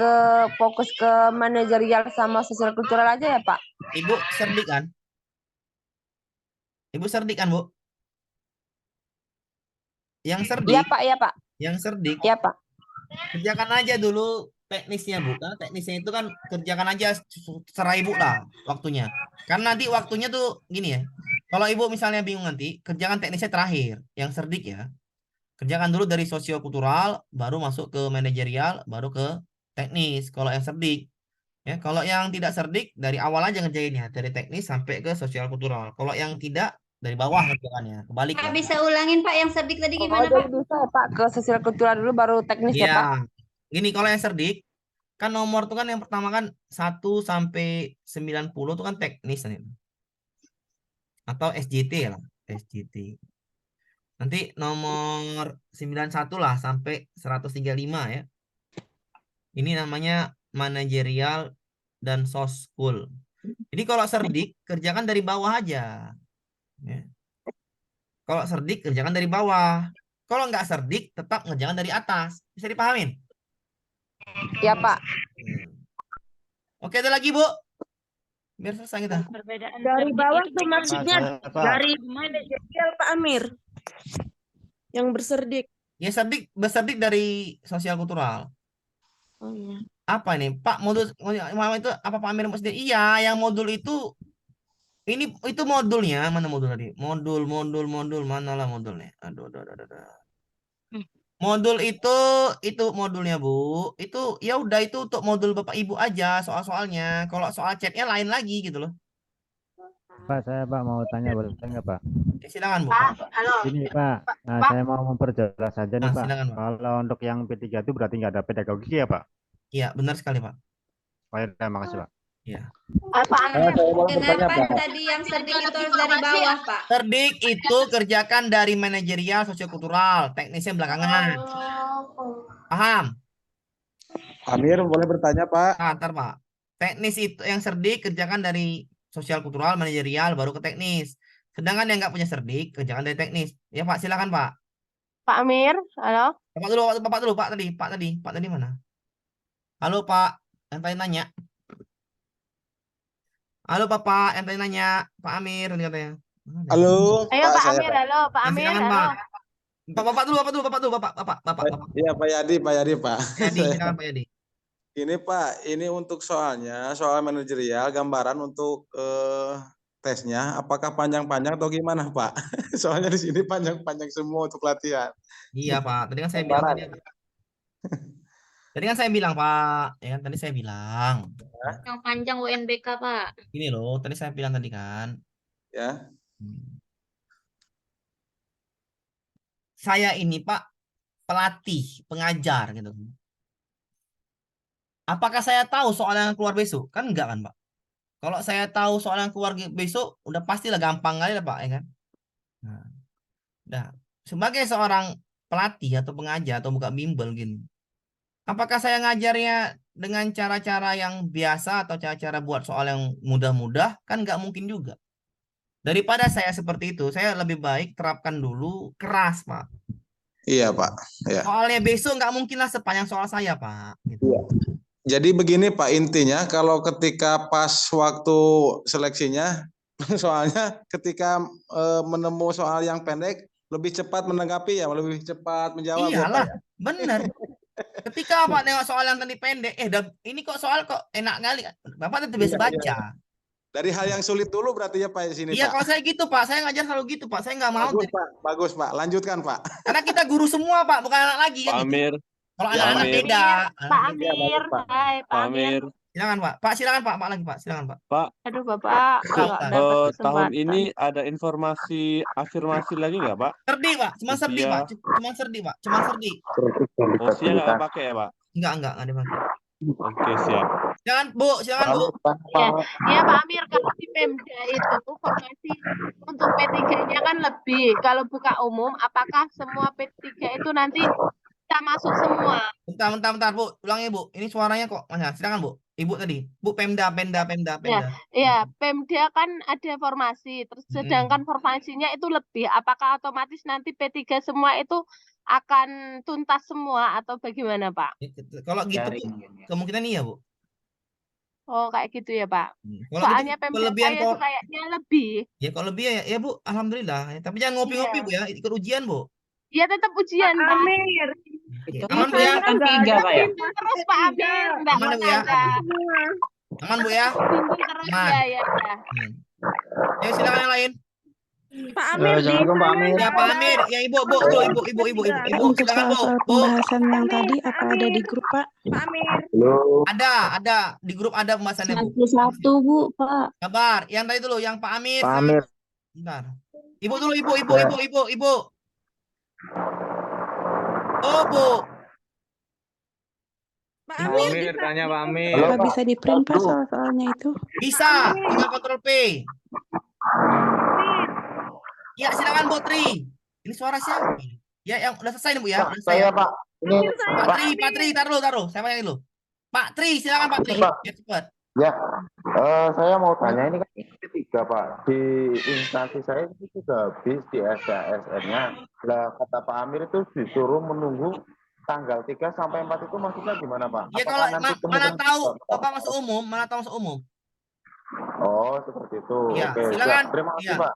fokus ke manajerial sama sosial kultural aja ya, Pak? Ibu cerdik kan? Ibu cerdik kan, Bu? Yang cerdik? Iya, Pak, iya, Pak. Yang cerdik? Iya, Pak. Kerjakan aja dulu teknisnya, Bu. Karena teknisnya itu kan kerjakan aja secara Ibu lah waktunya. Karena nanti waktunya tuh gini ya. Kalau Ibu misalnya bingung nanti, kerjakan teknisnya terakhir, yang cerdik ya. Kerjakan dulu dari sosiokultural, baru masuk ke manajerial, baru ke teknis. Kalau yang cerdik. Ya, kalau yang tidak cerdik dari awal aja ngerjainnya, dari teknis sampai ke sosial-kultural. Kalau yang tidak dari bawah ngerjakannya, kebalik Pak ya. bisa ulangin Pak yang cerdik tadi gimana Pak? Pak? Bisa ya, Pak, ke sosial kultural dulu baru teknis ya, Pak. Iya. Gini, kalau yang cerdik kan nomor tuh kan yang pertama kan 1 sampai 90 tuh kan teknis nih. Atau SJT lah, SJT. Nanti nomor 91 lah sampai 135 ya. Ini namanya manajerial dan soskul. Jadi kalau cerdik kerjakan dari bawah aja. Ya. Kalau cerdik kerjakan dari bawah. Kalau nggak cerdik tetap ngerjakan dari atas. Bisa dipahamin? Ya, Pak. Oke, ada lagi, Bu? Biar selesai kita. Perbedaan dari bawah tuh maksudnya dari manajerial Pak Amir. Yang berserdik. Ya, berserdik dari sosial kultural. Oh iya. Apa ini? Pak, modul itu apa Pak Amir maksudnya? Iya, yang modul itu itu modulnya, mana modul tadi? Modul manalah modulnya. Aduh. Modul itu modulnya, Bu. Itu ya udah itu untuk modul Bapak Ibu aja soal-soalnya. Kalau soal chatnya lain lagi gitu loh. Pak, saya Pak mau tanya boleh nggak Pak? Ya, silakan Bu. Halo. Ini Pak, saya mau memperjelas saja nih Pak. Silakan, Pak. Kalau untuk yang P3 itu berarti nggak ada pedagogik ya Pak? Iya, benar sekali Pak. Oh, ya, terima kasih Pak. Iya. Pak kenapa tadi yang cerdik itu harus dari bawah Pak? Cerdik itu kerjakan dari manajerial sosiokultural, teknisnya belakangan. Paham? Amir boleh bertanya Pak? Ntar Pak. Teknis itu yang cerdik kerjakan dari sosial kultural, manajerial, baru ke teknis. Sedangkan yang nggak punya cerdik kerjakan dari teknis. Ya Pak, silakan Pak. Pak Amir, halo. Bapak dulu, Pak tadi mana? Halo Pak, yang tadi nanya. Halo Bapak, yang tadi nanya, Pak Amir tadi katanya. Halo. Ayo Pak Amir, halo Pak Amir, Silakan, halo. Pak. Bapak dulu, Bapak. Iya Pak Yadi, Pak. Yadi, silakan Pak Yadi. Ini Pak, ini untuk soal manajerial, gambaran untuk tesnya, apakah panjang-panjang atau gimana Pak? Soalnya di sini panjang-panjang semua untuk latihan. Iya Pak, tadi kan saya bilang tadi kan saya bilang Pak, ya kan tadi saya bilang. Yang panjang UNBK Pak. Ini loh, tadi saya bilang tadi kan. Ya. Saya ini Pak pelatih, pengajar gitu. Apakah saya tahu soal yang keluar besok? Kan enggak kan Pak? Kalau saya tahu soal yang keluar besok, udah pastilah gampang kali lah Pak, ya kan? Nah, sebagai seorang pelatih atau pengajar atau buka bimbel gini, apakah saya ngajarnya dengan cara-cara yang biasa atau cara-cara buat soal yang mudah-mudah? Kan nggak mungkin juga. Daripada saya seperti itu, saya lebih baik terapkan dulu keras, Pak. Iya, Pak. Ya. Soalnya besok nggak mungkin lah sepanjang soal saya, Pak. Gitu. Jadi begini Pak, intinya kalau ketika pas waktu seleksinya, soalnya ketika menemu soal yang pendek, lebih cepat menanggapi ya, lebih cepat menjawab ya Pak. Iyalah, bener. Ketika Pak nengok soal yang tadi pendek, ini kok soal kok enak kali. Bapak tetap biasa baca. Dari hal yang sulit dulu berarti ya Pak di sini Iya, Pak. kalau saya gitu Pak, saya ngajar selalu gitu Pak. Saya nggak mau. Bagus Pak, bagus Pak. Lanjutkan Pak. Karena kita guru semua Pak, bukan anak lagi kan. Pak Amir. Kalau Ya, anak-anak Amir. beda. Pak Amir, hai Pak Pak Amir. Amir. Silakan Pak. Pak silakan Pak, Pak lagi Pak, silakan Pak. Pak, Aduh Bapak, nggak dapat tahun kesempatan. ini ada informasi afirmasi lagi nggak Pak? Serdi Pak, cuma serdi Usia. Pak, cuma serdi Pak, cuma serdi. Usia nggak pakai ya Pak? Enggak dipakai. Oke, siap. Silakan Bu, silakan Bu. Ya, ya Pak Amir, kalau di Pemda itu formasi untuk P3-nya kan lebih. Kalau buka umum, apakah semua P3 itu nanti kita masuk semua? Bentar Bu, ulangi Bu. Ini suaranya kok mana? Silakan Bu. Ibu tadi, Bu Pemda. Ya, Pemda kan ada formasi, terus sedangkan formasinya itu lebih. Apakah otomatis nanti P3 semua itu akan tuntas semua atau bagaimana Pak? Kalau gitu Daring Bu, mungkin ya. kemungkinan iya Bu. Oh, kayak gitu ya Pak. Kalau Soalnya gitu, Pemda kelebihan saya itu kayaknya lebih. Ya kalau lebih ya Bu, alhamdulillah. Tapi jangan ngopi-ngopi Bu ya, ikut ujian Bu. Ya tetap ujian Pak Amir. Aman Bu ya? Kan 3 Pak ya? Bimbel terus Pak Amir, enggak Aman ya Bu ya? Aman Bu ya? Bimbel terus Aman. ya. Ayo silakan yang lain. Pak Amir di Pak Amir. Ya Pak Amir, ya Ibu. Untuk Silakan Bu. soal Bu. pembahasan yang tadi apa ada di grup Pak? Pak Amir. Ada di grup ada pembahasannya Bu. Satu Bu, Pak. Sabar, yang tadi dulu, yang Pak Amir. Pak Amir. Bentar. Ibu dulu, Ibu. Oh Bu. Pak Amir. Tanya Pak Amir. Apa bisa di print Pak soal-soalnya itu? Bisa, tinggal kontrol P. Ya, silakan Bu Tri. Ini suara siapa? Ya, yang udah selesai nih Bu ya. Udah selesai. Saya Pak. Ini Pak Tri, taruh. Saya panggil dulu. Pak Tri, silakan Pak Tri. Pak. Ya, cepat. Ya, saya mau tanya ini kan ketiga Pak, di instansi saya itu sudah habis di SKSN-nya. Lah kata Pak Amir itu disuruh menunggu tanggal 3 sampai 4 itu maksudnya gimana Pak? Ya Apakah kalau nanti mana kemudian- tahu Bapak masuk umum, Oh, seperti itu. Ya, Oke, silakan. siap. Terima kasih Ya. Pak.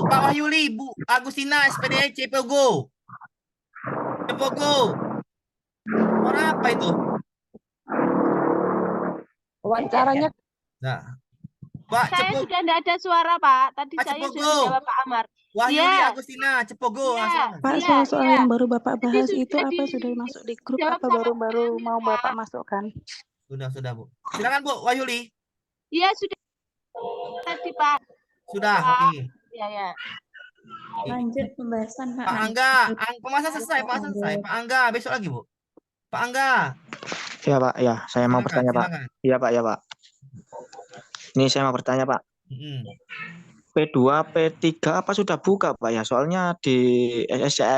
Pak Wahyuli, Bu Agustina, SPDE Cepogo. Suara apa itu? Wawancaranya Nah, Pak Saya Cepogo. sudah tidak ada suara Pak. Tadi Pak saya Cepogo. sudah jawab Pak Amar. Wahyuli Iya. Agustina, Cepogo. Iya. Langsung. Pak, Iya, soal-soal iya. yang baru Bapak Tadi bahas sudah itu apa sudah masuk di grup dijawab apa sama baru-baru Pak mau Amir, Pak. Bapak masukkan? Sudah, Bu. Silakan Bu Wahyuli. Iya sudah tadi Pak. Sudah, Pak. oke. Iya. Lanjut pembahasan Pak. Pak Angga, pembahasan selesai, Pak Angga, besok lagi, Bu. Pak Angga. Ya Pak, ya saya mau Silakan, bertanya Pak. silakan. Iya Pak, ya Pak. Ini saya mau bertanya Pak. P2, P3 apa sudah buka Pak ya? Soalnya di SSCI